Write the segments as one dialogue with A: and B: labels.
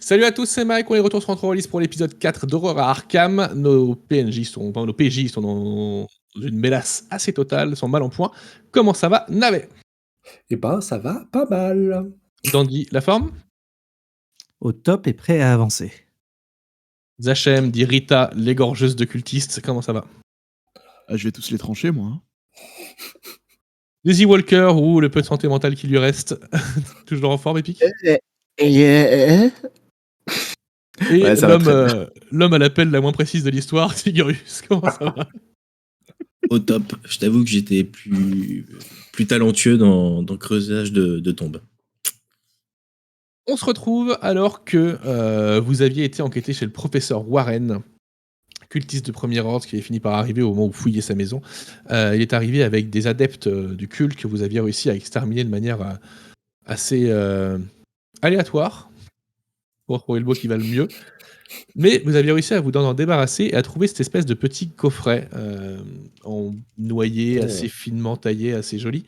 A: Salut à tous, c'est Mike, on est retour sur Control pour l'épisode 4 d'Horreur à Arkham. Nos PJ sont dans une mélasse assez totale, sont mal en point. Comment ça va, Navet?
B: Eh ben, ça va pas mal.
A: Dandy, la forme?
C: Au top et prêt à avancer.
A: Zachem, dit Rita, l'égorgeuse de cultistes, comment ça va?
D: Ah, je vais tous les trancher, moi. Hein.
A: Daisy Walker, ou le peu de santé mentale qui lui reste, toujours en forme, Epic?
B: Et
A: Et
D: Ouais, ça va très
A: l'homme à l'appel la moins précise de l'histoire, Tigurus, comment ça va?
E: Au top. Je t'avoue que j'étais plus talentueux dans le creusage de tombes.
A: On se retrouve alors que vous aviez été enquêté chez le professeur Warren, cultiste de premier ordre qui avait fini par arriver au moment où vous fouillez sa maison. Il est arrivé avec des adeptes du culte que vous aviez réussi à exterminer de manière assez aléatoire, pour trouver le mot qui va le mieux. Mais vous aviez réussi à vous en débarrasser et à trouver cette espèce de petit coffret en noyer, assez finement taillé, assez joli.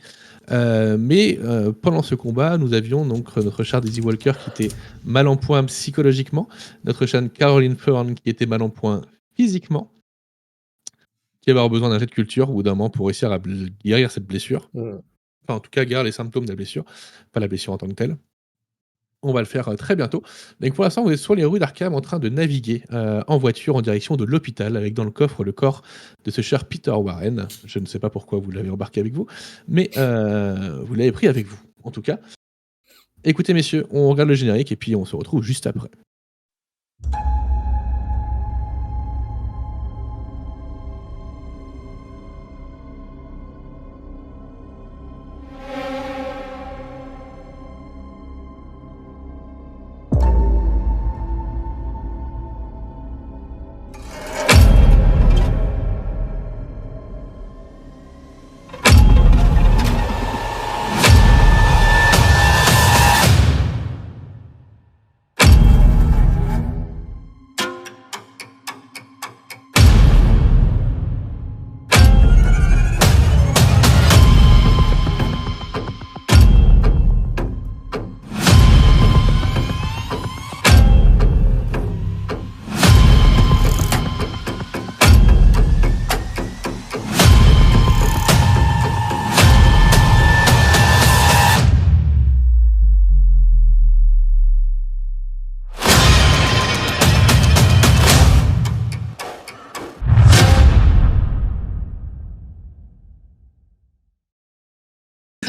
A: Mais pendant ce combat, nous avions donc notre chère Daisy Walker qui était mal en point psychologiquement, notre chère Caroline Fern qui était mal en point physiquement, qui va avoir besoin d'un jet de culture au bout d'un moment pour réussir à guérir cette blessure. Enfin, en tout cas, guérir les symptômes de la blessure, pas la blessure en tant que telle. On va le faire très bientôt. Donc pour l'instant, vous êtes sur les rues d'Arkham en train de naviguer en voiture en direction de l'hôpital, avec dans le coffre le corps de ce cher Peter Warren. Je ne sais pas pourquoi vous l'avez embarqué avec vous, mais vous l'avez pris avec vous, en tout cas. Écoutez, messieurs, on regarde le générique et puis on se retrouve juste après.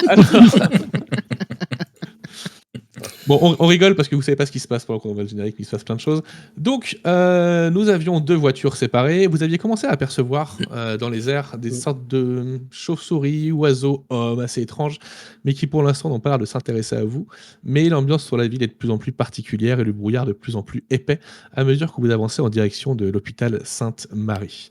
A: Alors... Bon, on rigole parce que vous savez pas ce qui se passe pendant qu'on voit le générique, il se passe plein de choses. Donc, nous avions deux voitures séparées. Vous aviez commencé à apercevoir dans les airs des sortes de chauves-souris, oiseaux, hommes assez étranges, mais qui pour l'instant n'ont pas l'air de s'intéresser à vous. Mais l'ambiance sur la ville est de plus en plus particulière et le brouillard de plus en plus épais à mesure que vous avancez en direction de l'hôpital Sainte-Marie.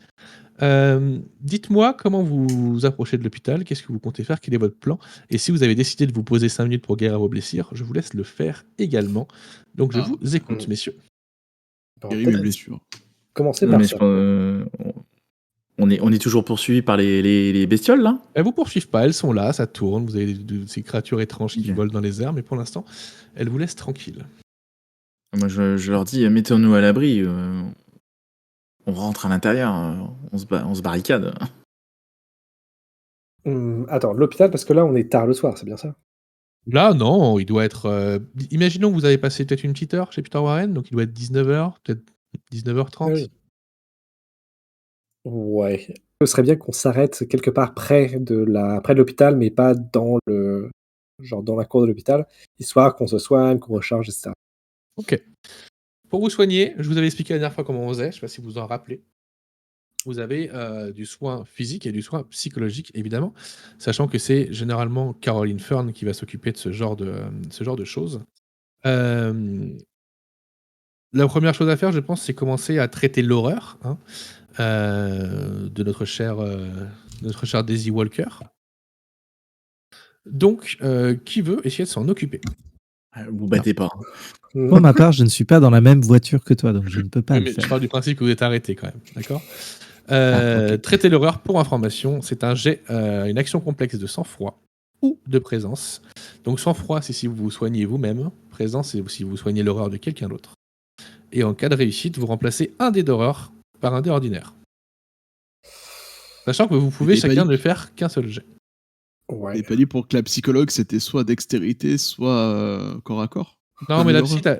A: Dites-moi comment vous vous approchez de l'hôpital, qu'est-ce que vous comptez faire, quel est votre plan, et si vous avez décidé de vous poser 5 minutes pour guérir vos blessures, je vous laisse le faire également. Donc je vous écoute, messieurs.
D: Guérir mes blessures.
B: Commencez par ça.
C: On est toujours poursuivi par les bestioles, là?
A: Elles vous poursuivent pas, elles sont là, ça tourne, vous avez ces créatures étranges qui volent dans les airs, mais pour l'instant, elles vous laissent tranquilles.
C: Moi, je leur dis, mettons-nous à l'abri. On rentre à l'intérieur, on se barricade.
B: Attends, l'hôpital, parce que là, on est tard le soir, c'est bien ça?
A: Là, non, il doit être... Imaginons que vous avez passé peut-être une petite heure chez Peter Warren, donc il doit être 19h, peut-être 19h30.
B: Oui. Ouais. Ce serait bien qu'on s'arrête quelque part près de l'hôpital, mais pas dans dans la cour de l'hôpital, histoire qu'on se soigne, qu'on recharge, etc.
A: Ok. Pour vous soigner, je vous avais expliqué la dernière fois comment on faisait, je ne sais pas si vous en rappelez. Vous avez du soin physique et du soin psychologique, évidemment, sachant que c'est généralement Caroline Fern qui va s'occuper de ce genre de choses. La première chose à faire, je pense, c'est commencer à traiter l'horreur de notre chère Daisy Walker. Donc, qui veut essayer de s'en occuper?
C: Vous battez pas.
F: Pour ma part, je ne suis pas dans la même voiture que toi, donc je ne peux pas
A: Oui,
F: le
A: mais
F: faire.
A: je parle du principe que vous êtes arrêté quand même, d'accord?
F: Okay.
A: Traiter l'horreur, pour information, c'est un jet, une action complexe de sang-froid ou de présence. Donc sang-froid, c'est si vous vous soignez vous-même. Présence, c'est si vous soignez l'horreur de quelqu'un d'autre. Et en cas de réussite, vous remplacez un dé d'horreur par un dé ordinaire. Sachant que vous pouvez
D: Et pas
A: chacun
D: dit-
A: ne faire qu'un seul jet.
B: Ouais.
D: Et pas dit pour que la psychologue, c'était soit dextérité, soit corps à corps.
A: Non,
D: Pas
A: mais
D: de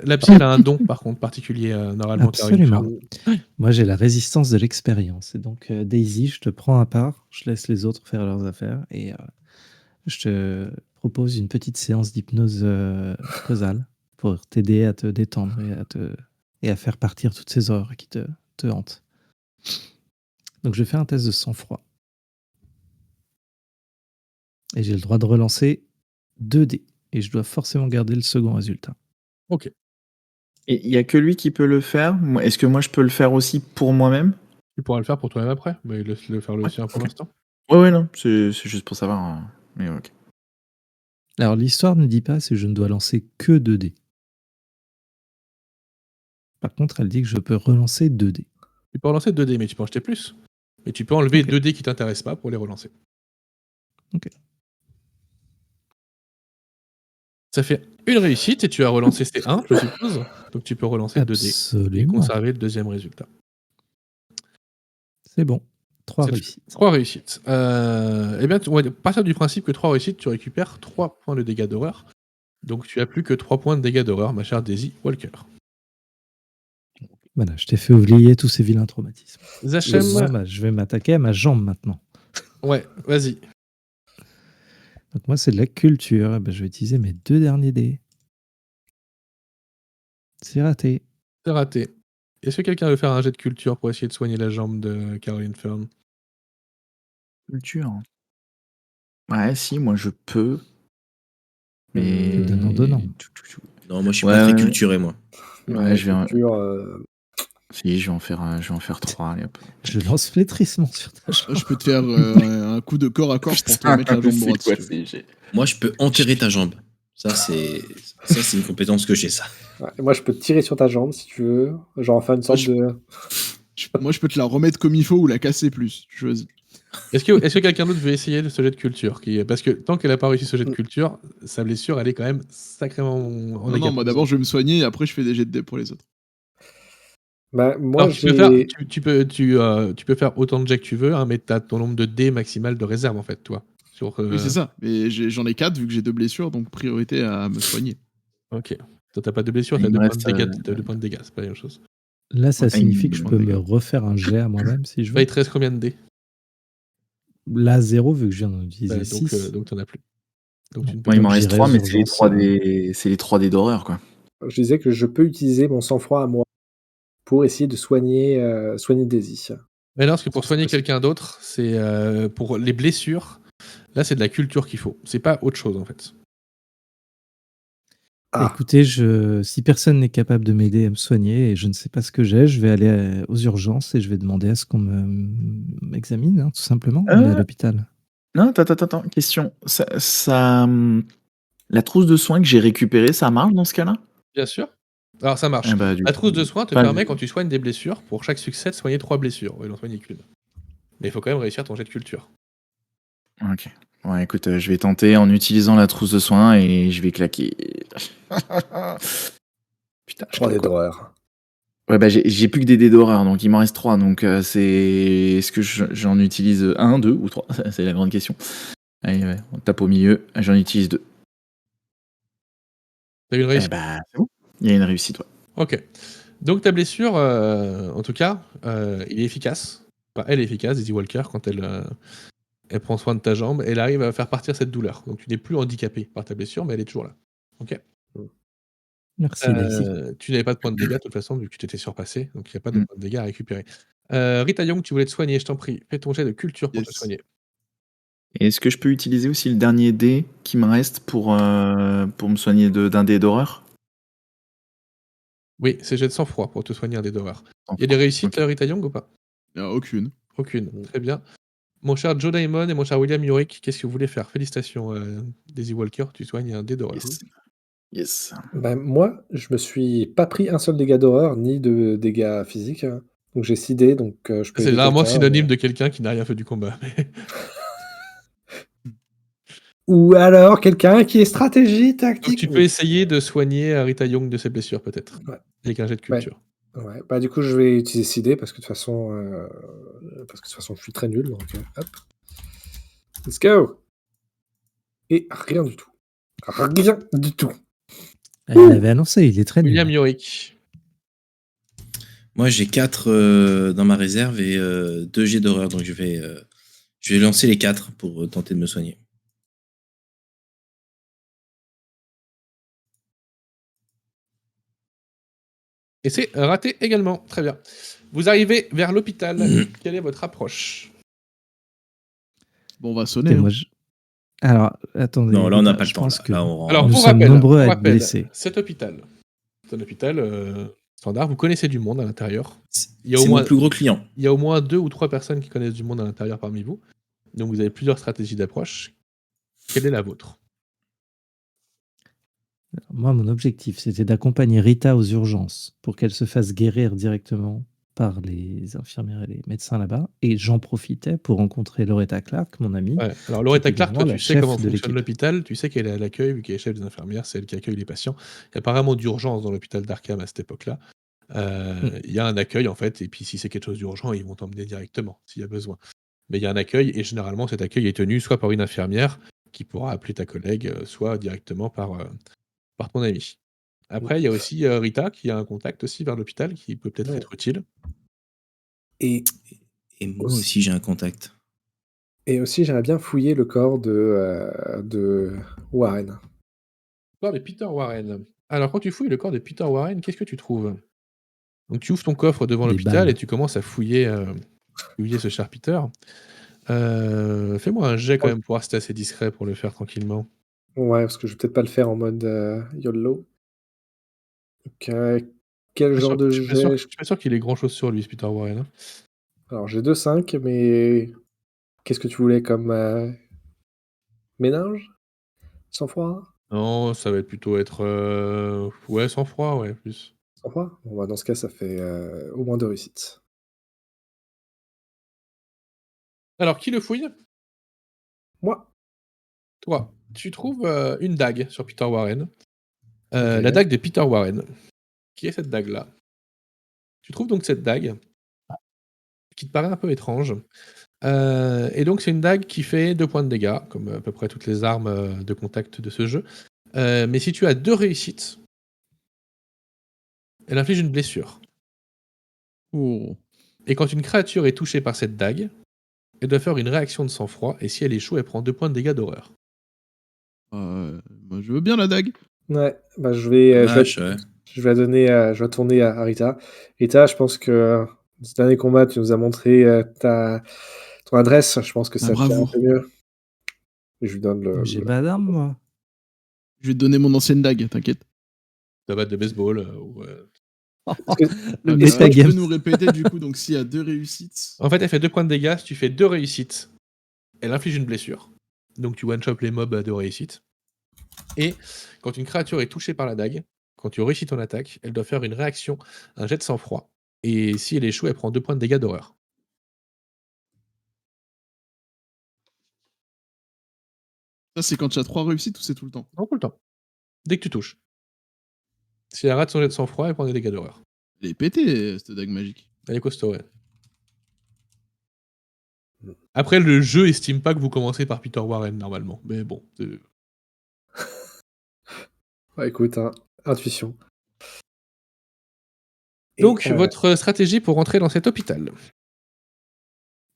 A: la psy, elle a un don, par contre, particulier, normalement.
F: Absolument.
A: Caroline.
F: Moi, j'ai la résistance de l'expérience. Et donc, Daisy, je te prends à part, je laisse les autres faire leurs affaires et je te propose une petite séance d'hypnose causale pour t'aider à te détendre et à faire partir toutes ces horreurs qui te hantent. Donc, je fais un test de sang-froid. Et j'ai le droit de relancer 2 dés. Et je dois forcément garder le second résultat.
A: Ok.
C: Et il y a que lui qui peut le faire. Est-ce que moi je peux le faire aussi pour moi-même?
A: Tu pourras le faire pour toi-même après, mais laisse-le faire le sien pour
C: ok.
A: l'instant.
C: Ouais, non, c'est juste pour savoir. Mais ok.
F: Alors, l'histoire ne dit pas si je ne dois lancer que 2 dés. Par contre, elle dit que je peux relancer 2 dés.
A: Tu peux relancer 2 dés, mais tu peux en jeter plus. Mais tu peux enlever
F: Ok.
A: 2 dés qui t'intéressent pas pour les relancer.
F: Ok.
A: Ça fait une réussite et tu as relancé ces 1, je suppose. Donc tu peux relancer 2 dés et
F: Absolument.
A: conserver le deuxième résultat.
F: C'est bon. 3
A: Ça fait
F: réussites.
A: 3 réussites. Eh bien, on va partir du principe que 3 réussites, tu récupères 3 points de dégâts d'horreur. Donc tu as plus que 3 points de dégâts d'horreur, ma chère Daisy Walker.
F: Voilà, je t'ai fait oublier tous ces vilains traumatismes.
A: Zachem,
F: Moi, je vais m'attaquer à ma jambe maintenant.
A: ouais, vas-y.
F: Donc moi, c'est de la culture. Eh ben, je vais utiliser mes 2 derniers dés. C'est raté.
A: C'est raté. Est-ce que quelqu'un veut faire un jet de culture pour essayer de soigner la jambe de Caroline Fern?
C: Culture. Ouais, si, moi je peux. Mais.
F: Donnant.
E: Non, moi je suis
C: Ouais,
E: pas très
C: ouais.
E: culturé, moi.
C: Ouais, je vais.
B: Culture,
C: Si, je vais en faire 3. Allez, hop.
F: Je lance flétrissement sur ta jambe.
D: Moi, je peux te faire un coup de corps à corps pour te remettre la jambe droite. Si tu veux.
E: Moi, je peux enterrer ta jambe. Ça, c'est une compétence que j'ai, ça.
B: ouais. Et moi, je peux te tirer sur ta jambe si tu veux. Genre faire une sorte de.
D: Moi, je peux te la remettre comme il faut ou la casser plus. Tu choisis.
A: Est-ce que quelqu'un d'autre veut essayer ce jet de culture Parce que tant qu'elle n'a pas réussi ce jet de culture, sa blessure, elle est quand même sacrément en
D: Non,
A: dégâts.
D: moi d'abord, je vais me soigner et après, je fais des jets de dés pour les autres.
B: Bah, moi,
A: Alors, tu peux faire autant de jets que tu veux, hein, mais tu as ton nombre de dés maximal de réserve, en fait, toi.
D: Oui, c'est ça. Mais j'en ai 4 vu que j'ai 2 blessures, donc priorité à me soigner.
A: Ok. Toi, t'as pas de blessure,
C: Il
A: t'as
C: me
A: 2 points
C: reste,
A: de dégâts. T'as 2 points de dégâts, c'est pas la même chose.
F: Là, ça
C: Ouais,
F: signifie
C: il
F: que je
C: me
F: peux
D: demande
F: me
D: des gars.
F: refaire un jet à moi-même si je
A: Bah,
F: veux.
A: il te reste combien de dés
F: Là, 0, vu que je viens d'en utiliser
A: Bah,
F: 6.
A: donc t'en as plus. Donc tu ne peux
C: Moi, il
A: pas.
C: m'en reste
F: j'irai
C: 3,
F: aux
C: mais c'est les
F: urgences,
C: 3 dés. C'est les 3 dés d'horreur, quoi.
B: Je disais que je peux utiliser mon sang-froid à moi pour essayer de soigner Daisy.
A: Mais non, parce que pour
B: C'est
A: soigner
B: possible.
A: quelqu'un d'autre, c'est pour les blessures. Là, c'est de la culture qu'il faut. C'est pas autre chose, en fait.
B: Ah.
F: Écoutez, si personne n'est capable de m'aider à me soigner et je ne sais pas ce que j'ai, je vais aller aux urgences et je vais demander à ce qu'on m'examine, hein, tout simplement. On est à l'hôpital.
C: Non, attends. Question. La trousse de soins que j'ai récupérée, ça marche dans ce cas-là?
A: Bien sûr. Alors, ça marche.
C: Eh bah, du
A: La
C: coup,
A: trousse de soins te
C: pas
A: permet,
C: le-
A: quand tu soignes des blessures, pour chaque succès, de soigner 3 blessures. Ou n'en soigner qu'une. Mais il faut quand même réussir ton jet de culture.
C: Ok. Ouais, écoute, je vais tenter en utilisant la trousse de soins et je vais claquer. Putain, je
B: 3 dés
C: claque, quoi.
B: d'horreur.
C: Ouais, bah j'ai plus que des dés d'horreur, donc il m'en reste 3. Donc c'est. Est-ce que j'en utilise 1, 2 ou 3? C'est la grande question. Allez, ouais, on tape au milieu. J'en utilise 2.
A: T'as eu une
C: Eh
A: réussite.
C: bah, c'est bon. Il y a une réussite, ouais.
A: Ok. Donc ta blessure, en tout cas, il est efficace. Enfin, elle est efficace, Daisy Walker, quand elle prend soin de ta jambe. Elle arrive à faire partir cette douleur. Donc tu n'es plus handicapé par ta blessure, mais elle est toujours là. Ok.
F: Merci, Daisy.
A: Tu n'avais pas de points de dégâts de toute façon, vu que tu t'étais surpassé. Donc il n'y a pas de
C: Mm.
A: points de dégâts à récupérer. Rita Young, tu voulais te soigner, je t'en prie. Fais ton jet de culture pour te
D: Yes.
A: soigner.
C: Et est-ce que je peux utiliser aussi le dernier dé qui me reste pour me soigner d'un dé d'horreur?
A: Oui, c'est jet de sang-froid pour te soigner un dé d'horreur. Il y a des réussites,
C: Ok.
A: Rita Young, ou pas?
D: Aucune.
A: Aucune. Très bien. Mon cher Joe Diamond et mon cher William Yorick, qu'est-ce que vous voulez faire? Félicitations, Daisy Walker, tu soignes un dé d'horreur.
C: Yes.
B: Ben, moi, je me suis pas pris un seul dégât d'horreur, ni de dégâts physiques. Donc j'ai 6 dés, donc je peux
A: C'est
B: aider
A: rarement
B: quelqu'un,
A: synonyme de quelqu'un qui n'a rien fait du combat.
B: Ou alors quelqu'un qui est stratégie,
A: Donc
B: tactique.
A: tu peux essayer de soigner Rita Young de ses blessures, peut-être.
B: Ouais.
A: Avec un jet de culture.
B: Ouais, bah du coup, je vais utiliser CD parce que de toute façon, je suis très nul. Donc, hop, let's go. Et rien du tout. Rien du tout.
F: Il l'avait annoncé, il est très
A: William
F: nul.
A: Yorick.
E: Moi, j'ai 4 dans ma réserve et 2 jets d'horreur, donc je vais lancer les 4 pour tenter de me soigner.
A: Et c'est raté également. Très bien. Vous arrivez vers l'hôpital. Quelle est votre approche?
D: Bon, on va sonner.
F: Écoutez,
D: hein.
F: moi, alors, attendez,
E: Non, là, on n'a pas le
F: je
E: temps.
F: pense que
E: Là, on rentre.
A: Alors,
F: nous
A: pour
F: sommes
A: rappel,
F: nombreux à
A: pour
F: être
A: rappel,
F: blessés.
A: cet hôpital, c'est un hôpital standard. Vous connaissez du monde à l'intérieur. Il y a au
E: C'est
A: moins-
E: mon plus gros client.
A: Il y a au moins 2 ou 3 personnes qui connaissent du monde à l'intérieur parmi vous. Donc, vous avez plusieurs stratégies d'approche. Quelle est la vôtre?
F: Moi, mon objectif, c'était d'accompagner Rita aux urgences pour qu'elle se fasse guérir directement par les infirmières et les médecins là-bas. Et j'en profitais pour rencontrer Loretta Clark, mon amie.
A: Ouais. Alors, Loretta
F: Qui est
A: Clark, toi,
F: évidemment
A: tu
F: la
A: sais
F: chef
A: comment
F: de
A: fonctionne
F: l'équipe.
A: l'hôpital. Tu sais qu'elle est à l'accueil, vu qu'elle est chef des infirmières. C'est elle qui accueille les patients. Il n'y a pas vraiment d'urgence dans l'hôpital d'Arkham à cette époque-là. Il y a un accueil, en fait. Et puis, si c'est quelque chose d'urgent, ils vont t'emmener directement, s'il y a besoin. Mais il y a un accueil. Et généralement, cet accueil est tenu soit par une infirmière qui pourra appeler ta collègue, soit directement par ton ami. Après, il y a aussi Rita qui a un contact aussi vers l'hôpital qui peut peut-être
B: Ouais.
A: être utile.
B: Et
E: Et moi aussi, j'ai un contact.
B: aussi, j'aimerais bien fouiller le corps de Warren.
A: Le corps de Peter Warren. Alors, quand tu fouilles le corps de Peter Warren, qu'est-ce que tu trouves? Donc, tu ouvres ton coffre devant
F: Des
A: l'hôpital
F: balles.
A: et tu commences à fouiller ce cher Peter. Fais-moi un jet quand même pour voir si t'es assez discret pour le faire tranquillement.
B: Ouais, parce que je vais peut-être pas le faire en mode YOLO. Donc, quel genre de
A: Je
B: jet?
A: suis pas sûr qu'il ait grand-chose sur lui, ce Peter Warren. Hein.
B: Alors, j'ai 2-5, mais qu'est-ce que tu voulais comme ménage? Sang-froid?
A: Non, ça va être plutôt être... Ouais, sang-froid, ouais, plus.
B: Sang-froid? Bon, bah, dans ce cas, ça fait au moins 2 réussites.
A: Alors, qui le fouille?
B: Moi?
A: Toi. Tu trouves une dague sur Peter Warren.
B: Ok.
A: La dague de Peter Warren. Qui est cette dague-là? Tu trouves donc cette dague qui te paraît un peu étrange. Et donc, c'est une dague qui fait 2 points de dégâts, comme à peu près toutes les armes de contact de ce jeu. Mais si tu as 2 réussites, elle inflige une blessure.
D: Oh.
A: Et quand une créature est touchée par cette dague, elle doit faire une réaction de sang-froid, et si elle échoue, elle prend 2 points de dégâts d'horreur.
D: Moi, je veux bien la dague.
B: Ouais, bah, je vais
E: Ouais.
B: je vais tourner à Rita. Rita, je pense que dans ce dernier combat, tu nous as montré ton adresse. Je pense que ça te tient
D: bravo.
B: un peu mieux. Et je lui donne
F: J'ai pas d'arme, moi.
D: Je vais te donner mon ancienne dague, t'inquiète.
A: Ta batte de baseball, ou...
F: Le
D: Tu
F: métagame.
D: peux nous répéter du coup, donc s'il y a 2 réussites.
A: En fait, elle fait 2 points de dégâts. Si tu fais 2 réussites, elle inflige une blessure. Donc tu one-shot les mobs à 2 réussites. Et quand une créature est touchée par la dague, quand tu réussis ton attaque, elle doit faire une réaction, un jet de sang-froid. Et si elle échoue, elle prend 2 points de dégâts d'horreur.
D: Ça, c'est quand tu as 3 réussites ou c'est tout le temps?
A: Non, tout le temps. Dès que tu touches. Si elle rate son jet de sang-froid, elle prend des dégâts d'horreur.
D: Elle est pétée, cette dague magique.
A: Elle est costaud, ouais. Après, le jeu estime pas que vous commencez par Peter Warren, normalement. Mais bon.
B: Ouais, écoute, hein, intuition.
A: Donc, votre stratégie pour rentrer dans cet hôpital.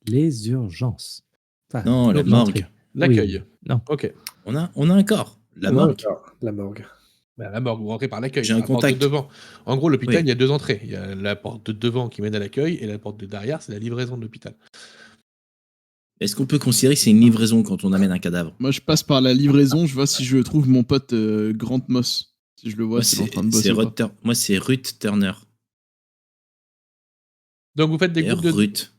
F: Les urgences. Enfin,
E: Non, la
F: l'entrée.
E: morgue.
A: L'accueil.
F: Oui, non.
A: Ok.
E: On a un corps. La morgue.
B: La morgue.
A: Bah, la morgue, vous rentrez par l'accueil.
E: J'ai un
A: la porte de
E: contact.
A: devant. En gros, l'hôpital,
E: Oui.
A: il y a 2 entrées. Il y a la porte de devant qui mène à l'accueil et la porte de derrière, c'est la livraison de l'hôpital.
E: Est-ce qu'on peut considérer que c'est une livraison quand on amène un cadavre?
D: Moi, je passe par la livraison, je vois si je trouve mon pote Grant Moss. Si je le vois,
E: Moi,
D: s'il est en train de bosser.
E: Moi, c'est Ruth Turner.
A: Donc, vous faites des
E: D'ailleurs,
A: groupes de...
E: Ruth.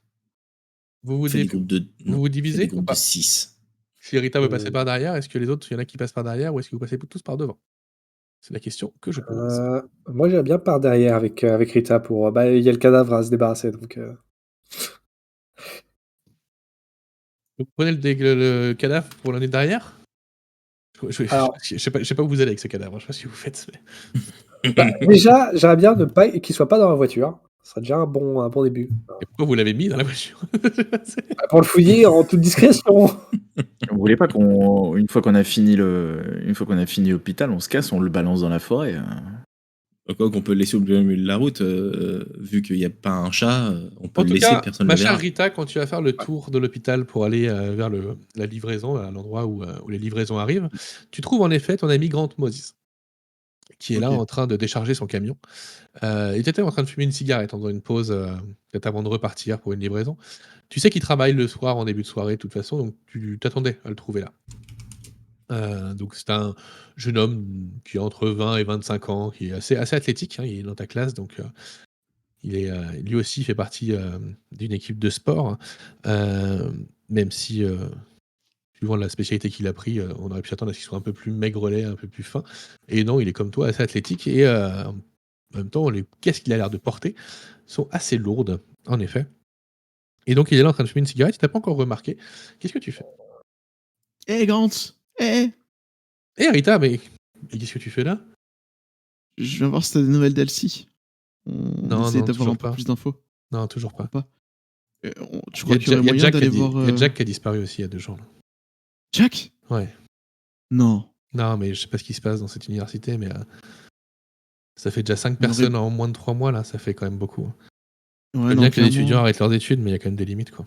A: Vous vous,
E: fait
A: dé-
E: des groupes de.
A: vous
E: non,
A: vous
E: fait
A: divisez
E: des
A: ou
E: groupes
A: pas?
E: de 6.
A: Si Rita veut passer par derrière, est-ce que les autres, il y en a qui passent par derrière ou est-ce que vous passez tous par devant? C'est la question que je pose.
B: Moi, j'irais bien par derrière avec Rita pour. Bah, il y a le cadavre à se débarrasser, donc.
A: Vous prenez le cadavre pour l'emmener derrière? Je sais pas où vous allez avec ce cadavre, je sais pas ce que vous faites. Mais...
B: Déjà, j'aimerais bien ne pas qu'il soit pas dans la voiture. Ce serait déjà un bon début.
A: Et pourquoi vous l'avez mis dans la voiture?
B: Pour le fouiller en toute discrétion.
C: Vous voulez pas qu'on, une fois qu'on a fini l'hôpital, on se casse, on le balance dans la forêt.
E: Quoi qu'on peut le laisser au milieu de la route, vu qu'il n'y a pas un chat, on peut
A: En
E: le
A: tout
E: laisser,
A: cas,
E: personne ne
A: ma
E: le verra.
A: chère Rita, quand tu vas faire le tour de l'hôpital pour aller vers la livraison, à l'endroit où les livraisons arrivent, tu trouves en effet ton ami Grant Moses, qui est là
D: Ok.
A: en train de décharger son camion. Il était en train de fumer une cigarette en faisant une pause, peut-être avant de repartir pour une livraison. Tu sais qu'il travaille le soir en début de soirée de toute façon, donc tu t'attendais à le trouver là. Donc c'est un jeune homme qui a entre 20 et 25 ans, qui est assez athlétique, hein, il est dans ta classe, donc lui aussi fait partie d'une équipe de sport, même si, suivant la spécialité qu'il a pris, on aurait pu s'attendre à ce qu'il soit un peu plus maigrelet, un peu plus fin. Et non, il est comme toi, assez athlétique et en même temps, les caisses qu'il a l'air de porter sont assez lourdes, en effet. Et donc il est là en train de fumer une cigarette, il t'a pas encore remarqué. Qu'est-ce que tu fais?
D: Hé, Grant! Hé!
A: Eh Rita, mais qu'est-ce que tu fais là?
D: Je viens voir si t'as des nouvelles d'Elsie. On
A: Non,
D: essaie
A: non,
D: d'avoir un
A: toujours
D: peu
A: pas.
D: plus d'infos.
A: Non, toujours pas.
D: Pas. Tu
A: Il y
D: crois
A: a
D: qu'il y aurait
A: il y a
D: moyen
A: Jack qui a
D: d'aller
A: di
D: voir.
A: il y a Jack qui a disparu aussi il y a 2 jours là.
D: Jack?
A: Ouais.
D: Non.
A: Non, mais je sais pas ce qui se passe dans cette université, mais ça fait déjà 5
D: On aurait-
A: personnes en moins de 3 mois là, ça fait quand même beaucoup, hein. Je
D: Ouais,
A: veux
D: non,
A: bien que les
D: clairement.
A: étudiants arrêtent leurs études, mais il y a quand même des limites, quoi.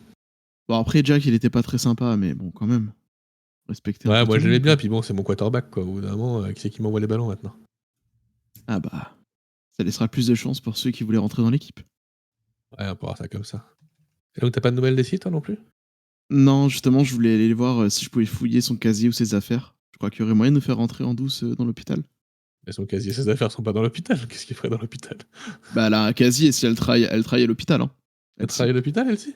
D: Bon, après, Jack, il était pas très sympa, mais bon, quand même. Respecter un
A: Ouais,
D: peu
A: moi
D: tout
A: je
D: le
A: l'aimais
D: monde,
A: bien,
D: quoi.
A: puis bon, c'est mon quarterback, quoi. Au bout d'un moment, qui c'est qui m'envoie les ballons maintenant?
D: Ah bah. Ça laissera plus de chance pour ceux qui voulaient rentrer dans l'équipe.
A: Ouais, on peut voir ça comme ça. Et donc t'as pas de nouvelles des sites, toi non plus?
D: Non, justement, je voulais aller voir si je pouvais fouiller son casier ou ses affaires. Je crois qu'il y aurait moyen de nous faire rentrer en douce dans l'hôpital.
A: Mais son casier, ses affaires sont pas dans l'hôpital. Qu'est-ce qu'il ferait dans l'hôpital?
D: Bah, elle a un casier si elle travaille à l'hôpital, hein.
A: Elle travaille à l'hôpital, elle aussi?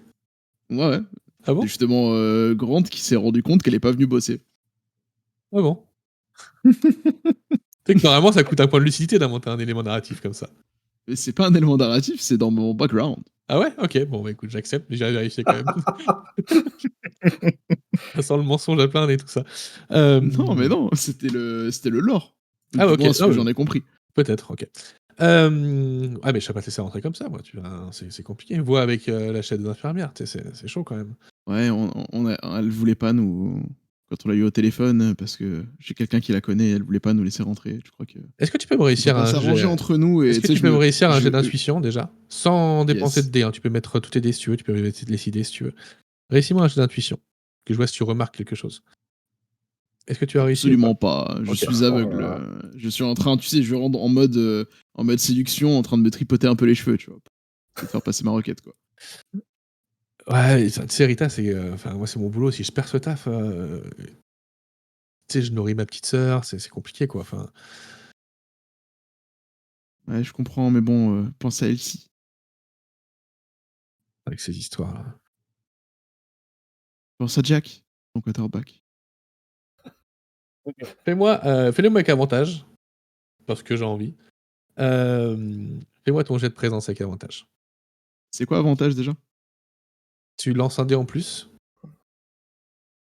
D: Ouais, ouais.
A: Ah bon?
D: C'est justement Grant qui s'est rendu compte qu'elle est pas venue bosser.
A: Ah bon? Tu sais que normalement ça coûte un point de lucidité d'inventer un élément narratif comme ça.
D: Mais c'est pas un élément narratif, c'est dans mon background.
A: Ah ouais? OK, bon bah écoute, j'accepte, mais j'irai vérifier quand même. Ça sent le mensonge à plein nez tout ça.
D: Non, mais non, c'était le lore.
A: Ah
D: Du
A: ok,
D: moins, ce
A: non,
D: que
A: mais
D: j'en ai compris.
A: peut-être, OK. Ah mais je serais pas te laisser rentrer comme ça moi, c'est compliqué. Vois avec la chef des infirmières, tu sais, c'est chaud quand même.
D: Ouais, elle voulait pas nous. Quand on l'a eu au téléphone, parce que j'ai quelqu'un qui la connaît, elle voulait pas nous laisser rentrer. Je crois que.
A: Est-ce que tu peux me
D: On peut
A: réussir
D: pas
A: un
D: s'arranger
A: jet
D: entre nous et
A: Est-ce que
D: tu sais,
A: tu peux me réussir un jet
D: je-
A: d'intuition déjà? Sans dépenser
D: Yes.
A: de dés, hein, tu peux mettre tous tes dés si tu veux, tu peux mettre les 6 dés si tu veux. Réussis-moi un jet d'intuition, que je vois si tu remarques quelque chose. Est-ce que tu as réussi ou pas?
D: Absolument pas. Je
A: Ok.
D: suis
B: Oh
D: aveugle.
B: là là.
D: Je suis en train, tu sais, je rentre en mode séduction, en train de me tripoter un peu les cheveux, tu vois. Pour faire passer ma requête, quoi.
A: Ouais, tu sais Rita, enfin moi c'est mon boulot, si je perds ce taf, tu sais, je nourris ma petite sœur, c'est compliqué quoi, enfin.
D: Ouais, je comprends, mais bon, pense à Elsie.
A: Avec ces histoires-là.
D: Pense à Jack, ton quarterback.
A: Fais-le moi avec avantage, parce que j'ai envie. Fais-moi ton jet de présence avec avantage.
D: C'est quoi avantage déjà?
A: Tu lances un dé en plus,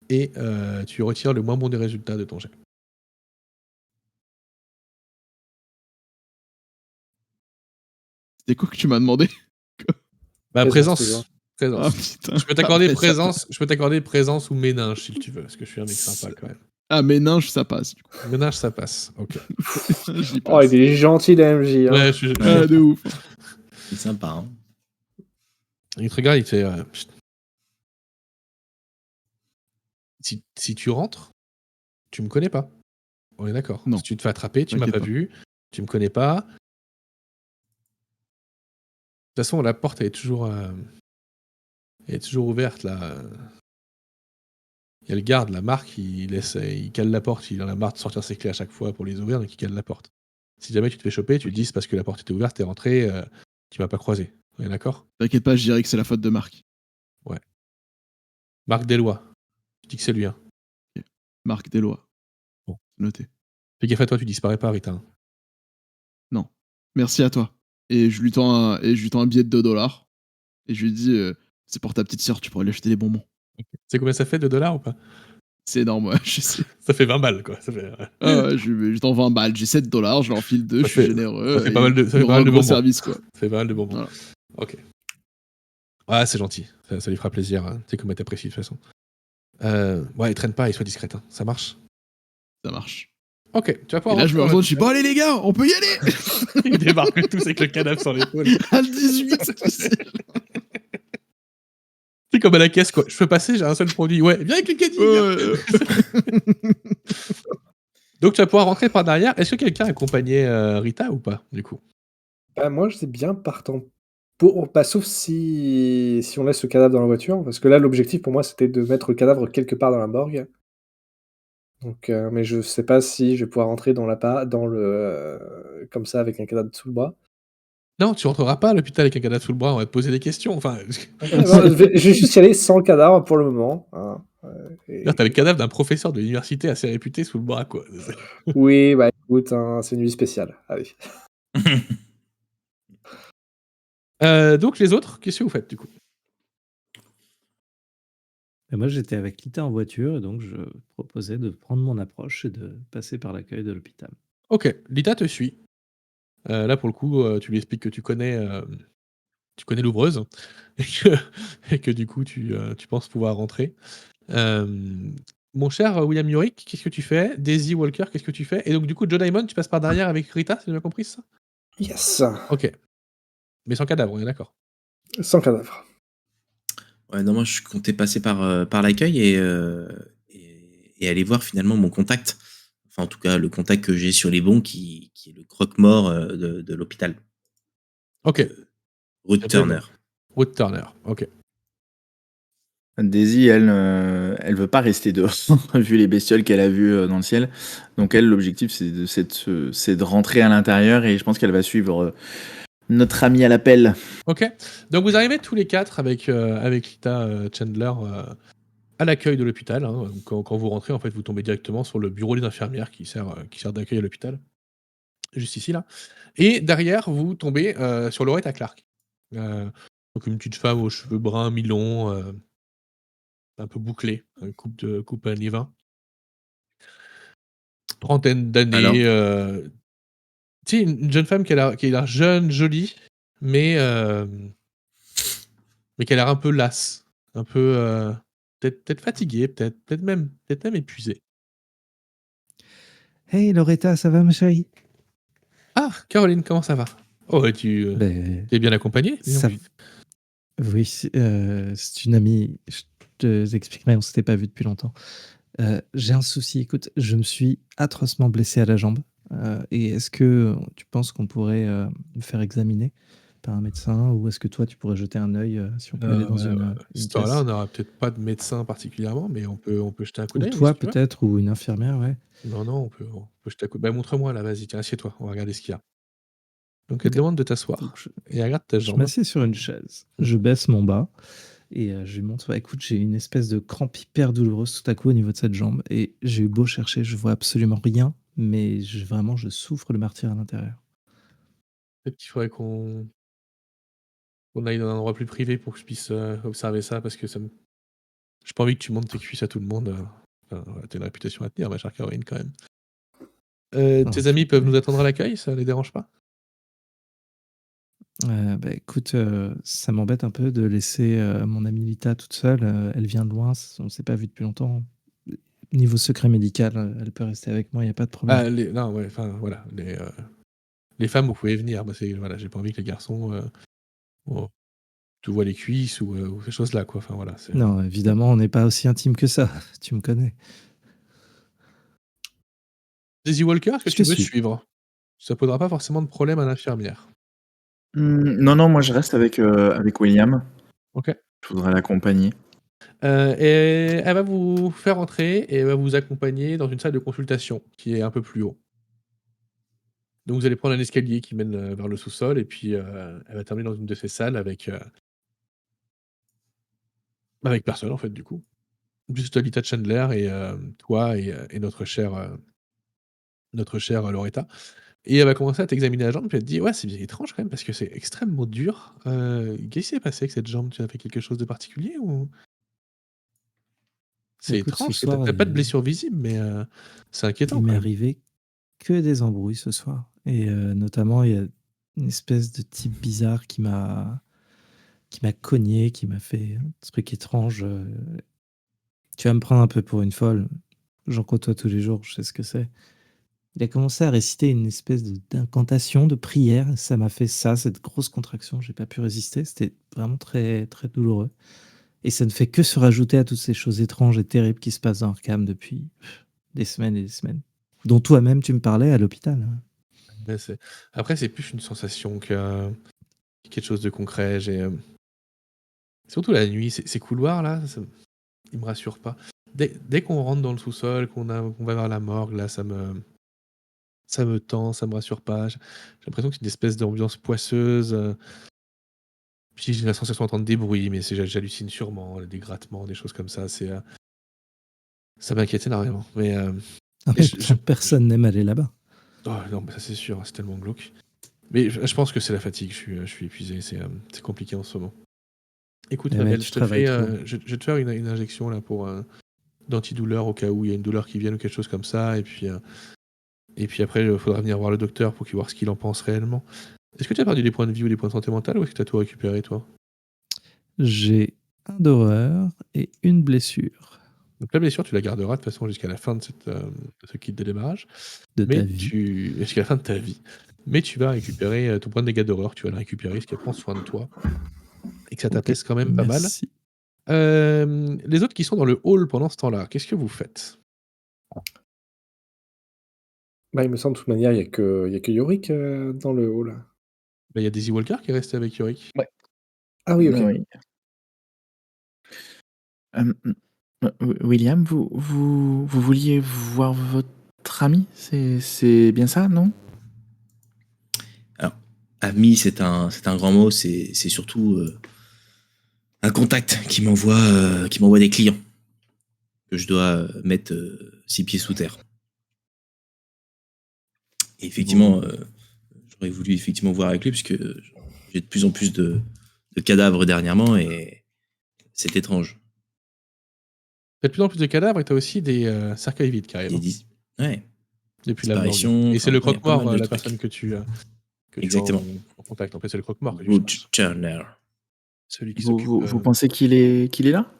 A: et tu retires le moins bon des résultats de ton jet.
D: C'était quoi que tu m'as demandé?
A: Bah
B: Présence, toujours.
D: Ah
A: présence.
D: putain.
A: Je peux t'accorder
D: Après, ça
A: présence ou méninge si tu veux, parce que je suis un mec sympa quand même.
D: Ah, mais ninge, ça passe. Du coup.
A: Méninge ça passe, ok.
D: J'y
B: Oh,
D: passe.
B: il est gentil, l'AMJ. Hein.
A: Ouais, je suis.
D: Ah, de ouf.
E: C'est sympa, hein.
A: Il te regarde, il te fait. Psst. Si tu rentres, tu me connais pas. On est d'accord.
D: Non.
A: Si tu te fais attraper, tu m'as
D: T'inquiète
A: pas
D: pas.
A: vu, tu me connais pas. De toute façon, la porte elle est toujours ouverte là. Il y a le garde, la Marc, il cale la porte, il en a marre de sortir ses clés à chaque fois pour les ouvrir, donc il cale la porte. Si jamais tu te fais choper, tu te dis c'est parce que la porte était ouverte, t'es rentré, tu m'as pas croisé. On est d'accord?
D: T'inquiète pas, je dirais que c'est la faute de Marc.
A: Marc Deslois. Je dis que c'est lui. Hein.
D: Marc Deslois.
A: Bon.
D: Noté.
A: Fais gaffe à toi, tu disparais pas, Rita. Hein.
D: Non. Merci à toi. Et je lui tends un billet de $2. Et je lui dis, c'est pour ta petite sœur, tu pourrais lui acheter des bonbons.
A: Tu sais combien ça fait, $2 ou pas?
D: C'est énorme, ouais, je sais.
A: Ça fait 20 balles, quoi. Ça fait,
D: Ah ouais, je t'en vends 20 balles, j'ai 7 $, je leur file 2,
A: Ça
D: je suis
A: fait-
D: généreux.
A: ça fait
D: et
A: pas mal de- ça
D: il
A: fait
D: aura
A: pas mal
D: un
A: de
D: gros
A: bonbons.
D: service, quoi.
A: Ça fait pas mal de bonbons.
D: Voilà.
A: Ok. Ouais, c'est gentil. Ça lui fera plaisir. Hein. Tu sais comment t'apprécies de toute façon. Ouais, il traîne pas, il soit discret. Hein. Ça marche.
D: Ça marche.
A: Ok, tu vas
D: Et
A: pouvoir
D: là, je me
A: rentrer
D: retourne, je dis bon, allez les gars, on peut y aller.
A: Ils débarquent tous avec le cadavre sur l'épaule.
D: À 18, c'est possible.
A: C'est comme à la caisse, quoi. Je peux passer, j'ai un seul produit. Ouais, viens avec le caddie. viens. Donc tu vas pouvoir rentrer par derrière. Est-ce que quelqu'un accompagnait Rita ou pas, du coup?
B: Bah, moi, je sais bien partant pas sauf si on laisse le cadavre dans la voiture, parce que là, l'objectif pour moi, c'était de mettre le cadavre quelque part dans la morgue. Donc, mais je sais pas si je vais pouvoir rentrer dans le comme ça avec un cadavre sous le bras.
A: Non, tu rentreras pas à l'hôpital avec un cadavre sous le bras, on va te poser des questions. Enfin,
B: Non, je vais juste y aller sans le cadavre pour le moment, hein, et
A: t'as le cadavre d'un professeur de l'université assez réputé sous le bras, quoi.
B: oui, bah, écoute, hein, c'est une nuit spéciale. Allez.
A: Donc les autres, qu'est-ce que vous faites, du coup?
F: Et moi, j'étais avec Lita en voiture, et donc je proposais de prendre mon approche et de passer par l'accueil de l'hôpital.
A: Ok, Lita te suit. Là, pour le coup, tu lui expliques que tu connais l'ouvreuse et que du coup, tu penses pouvoir rentrer. Mon cher William Yorick, qu'est-ce que tu fais? Daisy Walker, qu'est-ce que tu fais? Et donc, du coup, Joe Diamond, tu passes par derrière avec Rita, si j'ai bien compris ça?
B: Yes!
A: Ok. Mais sans cadavre, on est d'accord.
B: Sans cadavre.
E: Ouais, non, moi, je comptais passer par l'accueil et aller voir finalement mon contact. Enfin, en tout cas, le contact que j'ai sur les bons, qui est le croque-mort de l'hôpital.
A: Ok.
E: Ruth Turner.
A: Wood Turner, ok.
C: Daisy, elle veut pas rester dehors, vu les bestioles qu'elle a vues dans le ciel. Donc elle, l'objectif, c'est de rentrer à l'intérieur et je pense qu'elle va suivre notre ami à l'appel.
A: Ok. Donc, vous arrivez tous les quatre avec Lita Chandler à l'accueil de l'hôpital. Hein. Quand vous rentrez, en fait, vous tombez directement sur le bureau des infirmières qui sert d'accueil à l'hôpital. Juste ici, là. Et derrière, vous tombez sur Loretta Clark. Donc une petite femme aux cheveux bruns mi-longs, un peu bouclée, coupe à mi-vin. Trentaine
E: Alors,
A: d'années. Tu sais, une jeune femme qui a l'air jeune, jolie, mais qui a l'air un peu lasse. Un peu. Peut-être fatiguée, peut-être même épuisée.
F: Hey Loretta, ça va ma chérie?
A: Ah, Caroline, comment ça va? Oh, et tu
F: Ben,
A: es bien accompagnée? Dis donc.
F: ça... Oui, c'est une amie. Je te expliquerai, on s'était pas vu depuis longtemps. J'ai un souci, écoute, je me suis atrocement blessé à la jambe. Et est-ce que tu penses qu'on pourrait me faire examiner par un médecin ou est-ce que toi tu pourrais jeter un œil si on peut aller dans une
A: Cette histoire-là,
F: pièce?
A: on n'aura peut-être pas de médecin particulièrement, mais on peut jeter un coup
F: Ou
A: d'œil, oui,
F: toi
A: si tu veux.
F: peut-être, ou une infirmière, ouais.
A: Non, on peut jeter un coup. Bah, montre-moi là, vas-y, tiens, assieds-toi, on va regarder ce qu'il y a. Donc, elle te
F: Ok.
A: demande de t'asseoir
F: Donc je,
A: et elle regarde ta
F: je
A: jambe.
F: m'assieds sur une chaise, je baisse mon bas et je lui montre, bah, écoute, j'ai une espèce de crampe hyper douloureuse tout à coup au niveau de cette jambe et j'ai eu beau chercher, je vois absolument rien, mais vraiment je souffre de martyre à l'intérieur.
A: Peut-être qu'il faudrait qu'on aille dans un endroit plus privé pour que je puisse observer ça, parce que j'ai pas envie que tu montes tes cuisses à tout le monde. Enfin, voilà, t'as une réputation à tenir, ma chère Caroline, quand même.
F: Oh,
A: Tes
F: tu
A: amis
F: me
A: peuvent
F: connais.
A: nous attendre à l'accueil, ça les dérange pas?
F: Bah, écoute, ça m'embête un peu de laisser mon amie Lita toute seule. Elle vient de loin, on ne s'est pas vu depuis longtemps. Niveau secret médical, elle peut rester avec moi, il n'y a pas de problème.
A: Ah, non, ouais, enfin, voilà. Les femmes, vous pouvez venir. Moi, voilà, j'ai pas envie que les garçons te voient les cuisses ou ces choses-là, quoi. Enfin, voilà.
F: Non, évidemment, on n'est pas aussi intime que ça. Tu me connais.
A: Daisy Walker, est-ce que
F: Je
A: tu
F: te
A: veux
F: suis.
A: suivre? Ça posera pas forcément de problème à l'infirmière.
C: Non, moi je reste avec William.
A: Ok.
C: Je voudrais l'accompagner.
A: Et elle va vous faire entrer et elle va vous accompagner dans une salle de consultation qui est un peu plus haut. Donc vous allez prendre un escalier qui mène vers le sous-sol et puis elle va terminer dans une de ces salles avec personne en fait du coup. Juste Lita Chandler et toi et notre chère Loretta. Et elle va commencer à t'examiner la jambe, puis elle te dit: «Ouais, c'est bien étrange quand même parce que c'est extrêmement dur. Qu'est-ce qui s'est passé avec cette jambe? Tu as fait quelque chose de particulier ou?» C'est
F: Écoute, ce
A: étrange, parce que
F: soir,
A: tu pas de blessure visible, mais c'est inquiétant
F: il
A: quand
F: m'est
A: même.
F: arrivé que des embrouilles ce soir. Et notamment, il y a une espèce de type bizarre qui m'a cogné, qui m'a fait un truc étrange. Tu vas me prendre un peu pour une folle. J'en côtoie tous les jours, je sais ce que c'est. Il a commencé à réciter une espèce d'incantation, de prière. Et ça m'a fait ça, cette grosse contraction. J'ai pas pu résister. C'était vraiment très, très douloureux. Et ça ne fait que se rajouter à toutes ces choses étranges et terribles qui se passent dans Arkham depuis des semaines et des semaines. Dont toi-même, tu me parlais à l'hôpital.
A: Mais après, c'est plus une sensation que quelque chose de concret. Surtout la nuit, ces couloirs là, ils me rassurent pas. Dès qu'on rentre dans le sous-sol, qu'on va vers la morgue, là, ça me tend, ça me rassure pas. J'ai l'impression que c'est une espèce d'ambiance poisseuse. Puis j'ai la sensation d'entendre des bruits, mais j'hallucine sûrement, des grattements, des choses comme ça. Ça m'inquiète énormément. Mais
F: En
A: et
F: même temps, personne n'aime aller là-bas.
A: oh, non, mais ça c'est sûr, c'est tellement glauque. Mais je pense que c'est la fatigue. Je suis épuisé. C'est compliqué en ce moment. Écoute,
F: Eh ouais,
A: Mabel,
F: tu
A: je
F: travailles trop.
A: vais te faire une injection là pour d'antidouleur au cas où il y a une douleur qui vienne ou quelque chose comme ça. Et puis après, il faudra venir voir le docteur pour qu'il voit ce qu'il en pense réellement. Est-ce que tu as perdu des points de vie ou des points de santé mentale ou est-ce que tu as tout récupéré, toi?
F: J'ai un d'horreur et une blessure
A: Donc la blessure, tu la garderas de toute façon jusqu'à la fin de ce kit de démarrage.
F: de ta
A: Mais
F: vie.
A: jusqu'à la fin de ta vie. Mais tu vas récupérer ton point de dégâts d'horreur, tu vas le récupérer, ce qui prend soin de toi. Et que ça
F: Ok,
A: t'apaise quand même pas mal.
F: merci.
A: Les autres qui sont dans le hall pendant ce temps-là, qu'est-ce que vous faites?
B: Bah, il me semble de toute manière, il y a que Yorick dans le hall.
A: Bah, il y a Daisy Walker qui est resté avec Yorick.
B: Ah oui, ok.
C: Oui. William, vous vouliez voir votre ami? C'est bien ça, non?
E: Alors, ami, c'est un grand mot. C'est surtout un contact qui m'envoie des clients que je dois mettre 6 pieds sous terre. Et effectivement, j'aurais voulu effectivement voir avec lui parce que j'ai de plus en plus de cadavres dernièrement et c'est étrange.
A: T'as de plus en plus de cadavres et t'as aussi des cercueils vides qui arrivent,
E: Des
A: hein,
E: ouais,
A: depuis la morgue.
E: disparitions.
A: Et c'est le
E: Enfin, il y a pas
A: croque-mort,
E: mal de
A: la
E: trucs.
A: personne que tu as
E: Exactement.
A: en contact. En fait, c'est le croque-mort que tu
E: Wood
A: cherches.
E: Turner.
A: Celui qui s'occupe.
C: Vous pensez qu'il est là?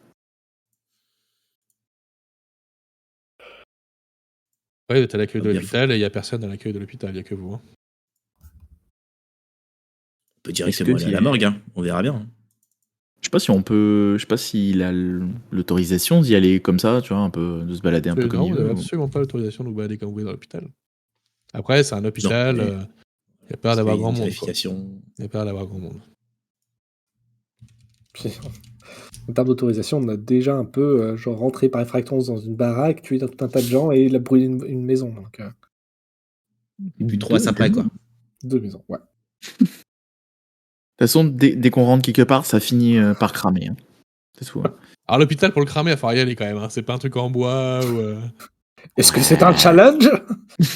A: Ouais, t'es à l'accueil de
E: Bien
A: l'hôpital et il y a personne à l'accueil de l'hôpital, il y a que vous. Hein.
E: On peut directement aller à la morgue, hein. On verra bien.
C: Je sais pas s'il a l'autorisation d'y aller comme ça, tu vois, un peu, de se balader un peu comme
A: Non,
C: il
A: vous
C: veut.
A: n'avez absolument pas l'autorisation de vous balader comme vous voulez dans l'hôpital. Après, c'est un
E: Non,
A: hôpital,
E: mais
A: il y a peur
E: parce qu'il y
A: d'avoir
E: a
A: grand
E: une
A: monde, quoi.
E: vérification.
A: Il y a peur d'avoir grand monde.
B: Puis, en termes d'autorisation, on a déjà un peu genre rentré par effraction dans une baraque, tué tout un tas de gens et il a brûlé une maison. Donc,
E: Et puis 3 après, quoi.
B: 2 maisons, ouais.
C: De toute façon, dès qu'on rentre quelque part, ça finit par cramer. Hein. C'est tout. Hein.
A: Alors l'hôpital, pour le cramer, il va falloir y aller quand même. Hein. C'est pas un truc en bois ou...
B: Est-ce que c'est un challenge?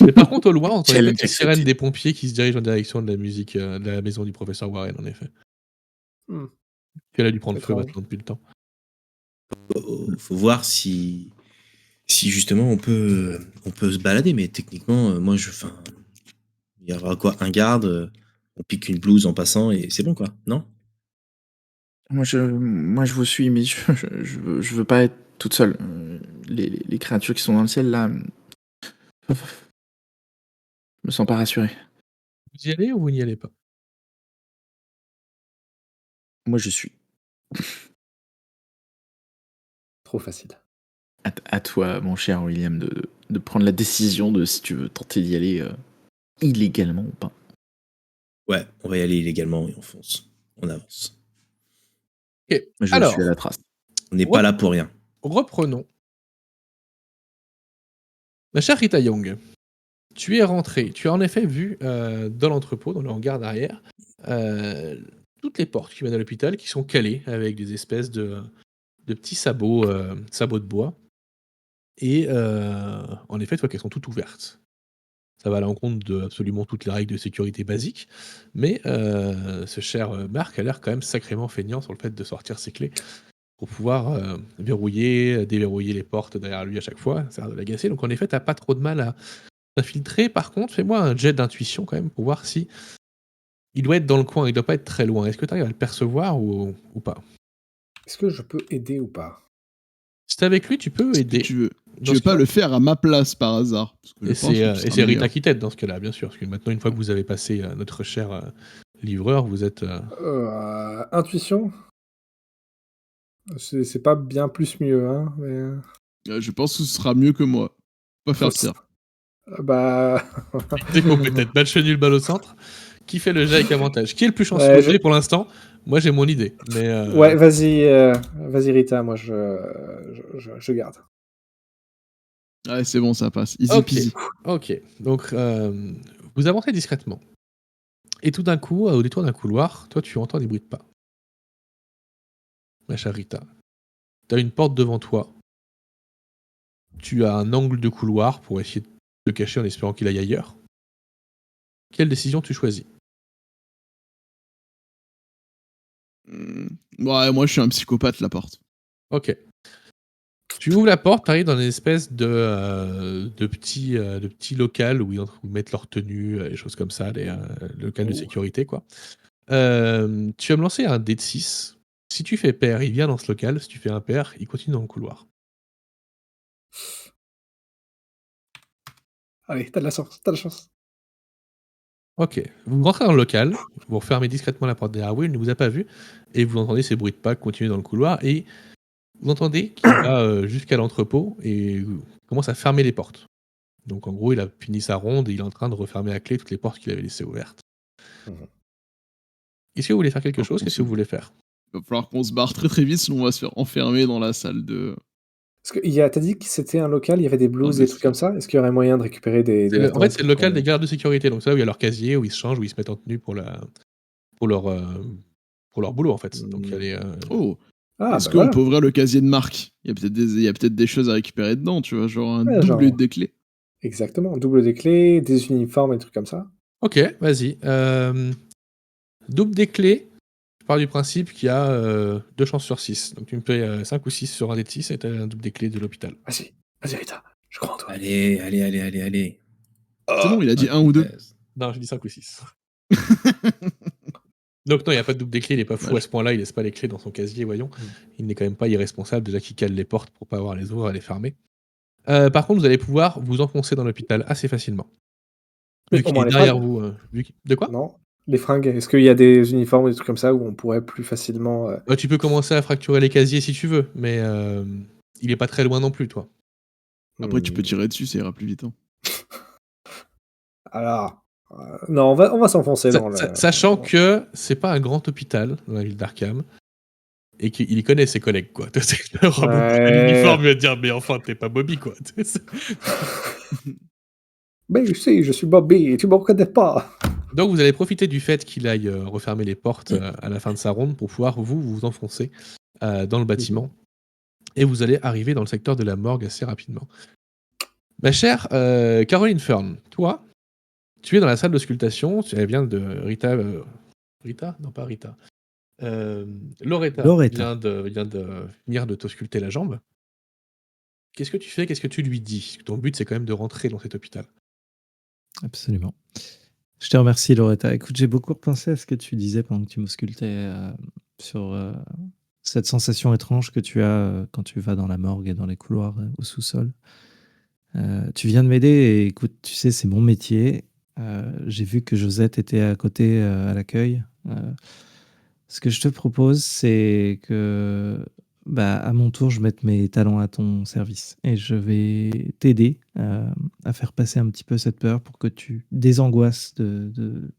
A: Mais par contre, au loin, on entend
C: Challenge
A: peut-être les sirènes
C: accepté.
A: des pompiers qui se dirigent en direction de la musique de la maison du professeur Warren, en effet. Elle a dû prendre feu
B: Étrange.
A: maintenant depuis le temps.
E: Faut voir si justement on peut se balader, mais techniquement, moi il y aura quoi, un garde, on pique une blouse en passant et c'est bon, quoi, non?
C: Moi, je vous suis, mais je veux pas être toute seule. Les créatures qui sont dans le ciel, là, je me sens pas rassuré.
A: Vous y allez ou vous n'y allez pas?
C: Moi, je suis.
B: Trop facile.
C: À toi, mon cher William, de prendre la décision de si tu veux tenter d'y aller illégalement ou pas.
E: Ouais, on va y aller illégalement et on fonce. On avance.
A: Ok,
C: Je
A: alors,
C: suis à la trace.
E: On n'est pas là pour rien.
A: reprenons. Ma chère Rita Young, tu es rentrée. Tu as en effet vu dans l'entrepôt, dans le hangar derrière, toutes les portes qui mènent à l'hôpital qui sont calées avec des espèces de petits sabots de bois. Et en effet, tu vois qu'elles sont toutes ouvertes. Ça va à l'encontre de absolument toutes les règles de sécurité basiques. Mais ce cher Marc a l'air quand même sacrément feignant sur le fait de sortir ses clés. pour pouvoir verrouiller, déverrouiller les portes derrière lui à chaque fois. Ça a l'air de l'agacer. Donc en effet, t'as pas trop de mal à t'infiltrer. Par contre, fais-moi un jet d'intuition quand même pour voir si il doit être dans le coin, il doit pas être très loin. Est-ce que tu arrives à le percevoir ou pas?
B: Est-ce que je peux aider ou pas?
A: Si t'es avec lui, tu peux
D: Est-ce que
A: aider.
D: tu veux,
A: Dans
D: tu
A: ce
D: veux pas
A: cas-là.
D: le faire à ma place par hasard? Parce que je
A: Et
D: pense que tu
A: c'est
D: seras
A: Rita
D: meilleur.
A: qui t'aide dans ce cas-là, bien sûr. Parce que maintenant, une fois que vous avez passé notre cher livreur, vous êtes.
B: Intuition? C'est pas bien plus mieux, hein, mais...
D: Je pense que ce sera mieux que moi. Pas faire pire.
B: Bah...
A: Déco peut-être. Match nul, balle au centre. Qui fait le jet avec avantage? Qui est le plus chanceux
B: Ouais,
A: au dé pour l'instant? Moi, j'ai mon idée. Mais
B: Ouais, vas-y Rita, moi je garde.
D: Ouais, c'est bon, ça passe. Easy
A: Ok.
D: peasy.
A: Ok. Donc, vous avancez discrètement. Et tout d'un coup, au détour d'un couloir, toi, tu entends des bruits de pas. Ma chère Rita. Tu as une porte devant toi. Tu as un angle de couloir pour essayer de te cacher en espérant qu'il aille ailleurs. Quelle décision tu choisis?
D: Ouais, moi je suis un psychopathe, la porte.
A: Ok. Tu ouvres la porte, tu arrives dans une espèce de petit local où ils mettent leur tenue, les choses comme ça, les locales de sécurité, quoi. Tu vas me lancer un dé de 6. Si tu fais pair, il vient dans ce local. Si tu fais impair, il continue dans le couloir.
B: Allez, t'as de la chance, t'as de la chance.
A: Ok. Vous rentrez dans le local, vous refermez discrètement la porte derrière vous, il ne vous a pas vu, et vous entendez ces bruits de pas continuer dans le couloir, et vous entendez qu'il va jusqu'à l'entrepôt et commence à fermer les portes. Donc en gros, il a fini sa ronde et il est en train de refermer à clé toutes les portes qu'il avait laissées ouvertes.
B: Mhm.
A: Est-ce que vous voulez faire quelque
D: Alors
A: chose?
D: qu'on
A: Qu'est-ce
D: se-
A: que vous voulez faire?
D: Il va falloir qu'on se barre très très vite, sinon on va se faire enfermer dans la salle de.
B: Parce que t'as dit que c'était un local, il y avait des blouses, des trucs comme ça. Est-ce qu'il y aurait moyen de récupérer des
A: En
B: vêtements
A: fait, c'est le
B: pour
A: local
B: qu'on...
A: des gardes de sécurité. Donc c'est là où il y a leur casier, où ils se changent, où ils se mettent en tenue pour leur boulot, en fait. Donc il y a les,
D: Oh,
B: Ah,
D: est-ce
B: bah
D: qu'on
B: voilà.
D: peut ouvrir le casier de Marc? Il y a peut-être des choses à récupérer dedans, tu vois, genre un
B: Ouais,
D: double
B: genre,
D: des clés.
B: exactement. Double des clés, des uniformes et des trucs comme ça.
A: Ok, vas-y. Double des clés. Je pars du principe qu'il y a 2 chances sur 6. Donc tu me fais 5 ou 6 sur un dé de 6 et tu as un double des clés de l'hôpital.
B: Vas-y Rita, je crois en toi.
E: Allez.
D: C'est bon, il a dit
E: Ah,
D: un ou deux.
E: punaise.
A: Non, j'ai dit 5 ou 6. Donc non, il n'y a pas de double des clés, il n'est pas fou à ce point-là, il laisse pas les clés dans son casier, voyons. Il n'est quand même pas irresponsable, déjà qu'il cale les portes pour pas avoir les ouvrir et les fermer. Par contre, vous allez pouvoir vous enfoncer dans l'hôpital assez facilement.
B: Mais
A: Vu
B: au
A: qu'il
B: moins
A: est
B: les
A: derrière
B: fringues,
A: vous. De quoi?
B: non? Les fringues, est-ce qu'il y a des uniformes ou des trucs comme ça où on pourrait plus facilement...
A: Tu peux commencer à fracturer les casiers si tu veux, mais il est pas très loin non plus, toi.
D: Après, tu peux
B: hmm.
D: tirer dessus, ça ira plus vite. Hein.
B: Alors... non, on va s'enfoncer dans le...
A: Sachant que c'est pas un grand hôpital dans la ville d'Arkham, et qu'il connaît ses collègues, quoi. Le robot à l'uniforme
B: Ouais...
A: lui va te dire, mais enfin, t'es pas Bobby, quoi.
B: Mais si, je suis Bobby, tu me reconnais pas.
A: Donc vous allez profiter du fait qu'il aille refermer les portes à la fin de sa ronde pour pouvoir vous enfoncer dans le bâtiment. Et vous allez arriver dans le secteur de la morgue assez rapidement. Ma chère Caroline Fern, toi, tu es dans la salle d'auscultation, elle vient de Rita... Rita? Non, pas Rita. Loretta
F: Loretta.
A: vient de finir de t'ausculter la jambe. Qu'est-ce que tu fais? Qu'est-ce que tu lui dis? Ton but, c'est quand même de rentrer dans cet hôpital.
F: Absolument. Je te remercie, Loretta. Écoute, j'ai beaucoup repensé à ce que tu disais pendant que tu m'auscultais sur cette sensation étrange que tu as quand tu vas dans la morgue et dans les couloirs au sous-sol. Tu viens de m'aider et écoute, tu sais, c'est mon métier. J'ai vu que Josette était à côté à l'accueil. Ce que je te propose, c'est que, à mon tour, je mette mes talents à ton service et je vais t'aider à faire passer un petit peu cette peur pour que tu désangoisses de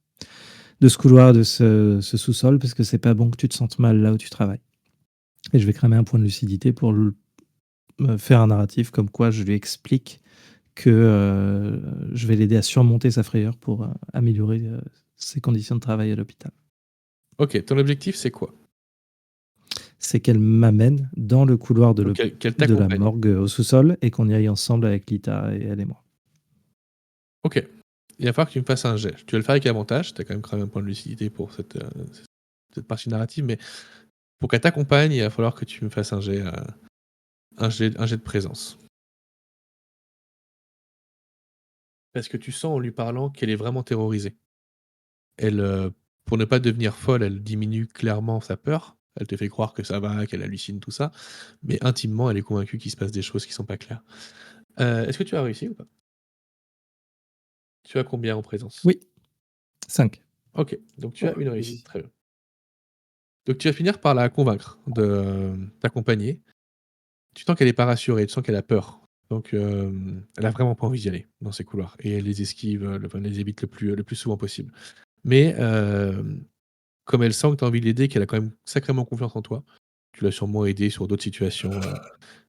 F: ce couloir, de ce sous-sol, parce que c'est pas bon que tu te sentes mal là où tu travailles. Et je vais cramer un point de lucidité pour me faire un narratif comme quoi je lui explique que je vais l'aider à surmonter sa frayeur pour améliorer ses conditions de travail à l'hôpital.
A: Ok, ton objectif, c'est quoi?
F: C'est qu'elle m'amène dans le couloir de,
A: Donc, qu'elle
F: de la
A: t'accompagne.
F: morgue au sous-sol et qu'on y aille ensemble avec Lita et elle et moi.
A: Ok. Il va falloir que tu me fasses un jet. Tu vas le faire avec avantage. Tu as quand même cramé un point de lucidité pour cette partie narrative, mais Pour qu'elle t'accompagne, il va falloir que tu me fasses un jet de présence. Parce que tu sens en lui parlant qu'elle est vraiment terrorisée. Elle, pour ne pas devenir folle, elle diminue clairement sa peur. Elle te fait croire que ça va, qu'elle hallucine, tout ça. Mais intimement, elle est convaincue qu'il se passe des choses qui sont pas claires. Est-ce que tu as réussi ou pas? Tu as combien en présence?
F: Oui, 5.
A: Ok, donc tu as une réussite.
B: Easy.
A: Très bien. Donc tu vas finir par la convaincre de t'accompagner. Tu sens qu'elle est pas rassurée, tu sens qu'elle a peur. Donc elle a vraiment pas envie d'y aller dans ces couloirs. Et elle les esquive, enfin, elle les évite le plus souvent possible. Mais comme elle sent que tu as envie de l'aider, qu'elle a quand même sacrément confiance en toi, tu l'as sûrement aidée sur d'autres situations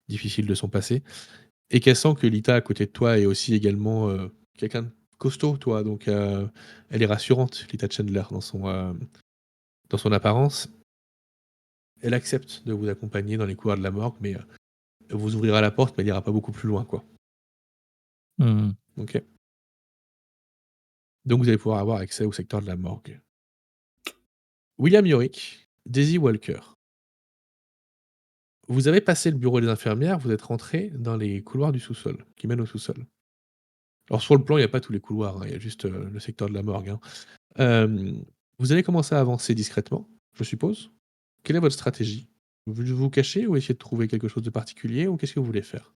A: difficiles de son passé, et qu'elle sent que Lita à côté de toi est aussi également quelqu'un de costaud, toi. Donc elle est rassurante, Lita Chandler, dans son apparence. Elle accepte de vous accompagner dans les couloirs de la morgue, mais elle vous ouvrira la porte, mais elle ira pas beaucoup plus loin, quoi.
F: Mmh.
A: Ok. Donc vous allez pouvoir avoir accès au secteur de la morgue. William Yorick, Daisy Walker. Vous avez passé le bureau des infirmières, vous êtes rentré dans les couloirs du sous-sol, qui mènent au sous-sol. Alors sur le plan, il n'y a pas tous les couloirs, hein, il y a juste le secteur de la morgue. Hein. Vous allez commencer à avancer discrètement, je suppose. Quelle est votre stratégie? Vous vous cachez ou essayer de trouver quelque chose de particulier, ou qu'est-ce que vous voulez faire?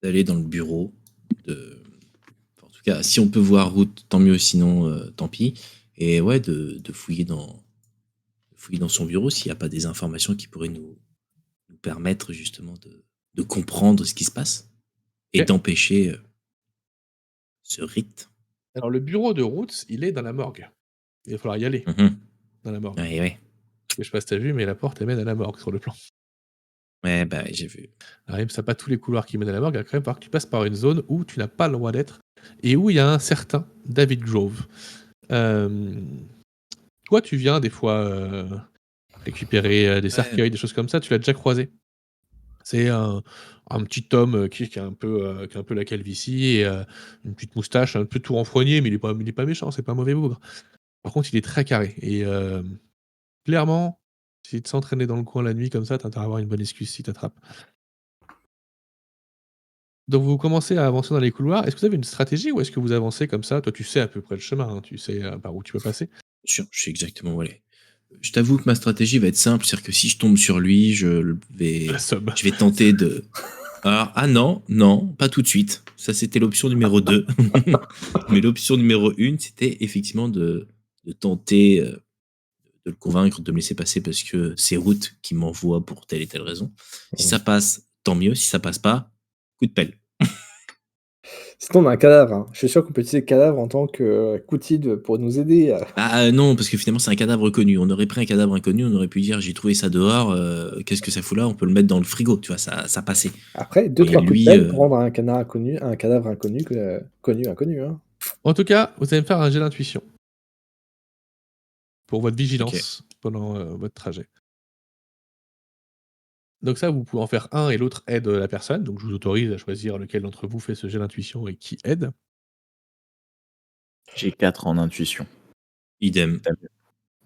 E: D'aller dans le bureau. En tout cas, si on peut voir Ruth, tant mieux, sinon, tant pis. Et ouais, de fouiller dans son bureau s'il n'y a pas des informations qui pourraient nous permettre justement de comprendre ce qui se passe et
A: Ok.
E: d'empêcher ce rite.
A: Alors le bureau de Roots, il est dans la morgue. Il va falloir y aller,
E: Mhm.
A: dans la morgue.
E: Ouais, ouais.
A: Je sais pas si t'as vu, mais la porte, elle mène à la morgue sur le plan.
E: Ouais, bah, j'ai vu.
A: Alors, même si t'as pas tous les couloirs qui mènent à la morgue, il va quand même falloir que tu passes par une zone où tu n'as pas le droit d'être et où il y a un certain David Grove. Toi, tu viens des fois récupérer des cercueils, des choses comme ça. Tu l'as déjà croisé. C'est un petit homme qui a un peu la calvitie et une petite moustache, un peu tout renfrogné, mais il est pas méchant, c'est pas un mauvais bougre. Par contre, il est très carré et clairement, si de s'entraîner dans le coin la nuit comme ça, t'as intérêt à avoir une bonne excuse s'il t'attrape. Donc vous commencez à avancer dans les couloirs. Est-ce que vous avez une stratégie ou est-ce que vous avancez comme ça? Toi, tu sais à peu près le chemin, hein, tu sais par où tu peux passer.
E: Je sais exactement où aller. Je t'avoue que ma stratégie va être simple, c'est-à-dire que si je tombe sur lui,
A: La
E: vais,
A: somme.
E: je vais tenter de. Alors, ah non, pas tout de suite. Ça, c'était l'option numéro 2. Mais l'option numéro 1, c'était effectivement de tenter de le convaincre de me laisser passer parce que c'est Ruth qui m'envoie pour telle et telle raison. Si ça passe, tant mieux. Si ça passe pas, coup de pelle.
B: Sinon, on a un cadavre. Hein. Je suis sûr qu'on peut utiliser le cadavre en tant qu'outil pour nous aider.
E: Ah non, parce que finalement, c'est un cadavre connu. On aurait pris un cadavre inconnu, on aurait pu dire j'ai trouvé ça dehors, qu'est-ce que ça fout là? On peut le mettre dans le frigo, tu vois, ça passait.
B: Après,
E: Mais
B: 2-3 coups de
E: lui,
B: pelle pour rendre un cadavre inconnu, inconnu. Hein.
A: En tout cas, vous allez me faire un jet d'intuition pour votre
E: ok.
A: vigilance pendant votre trajet. Donc ça, vous pouvez en faire un et l'autre aide la personne. Donc je vous autorise à choisir lequel d'entre vous fait ce jet d'intuition et qui aide.
C: J'ai 4 en intuition.
E: Idem.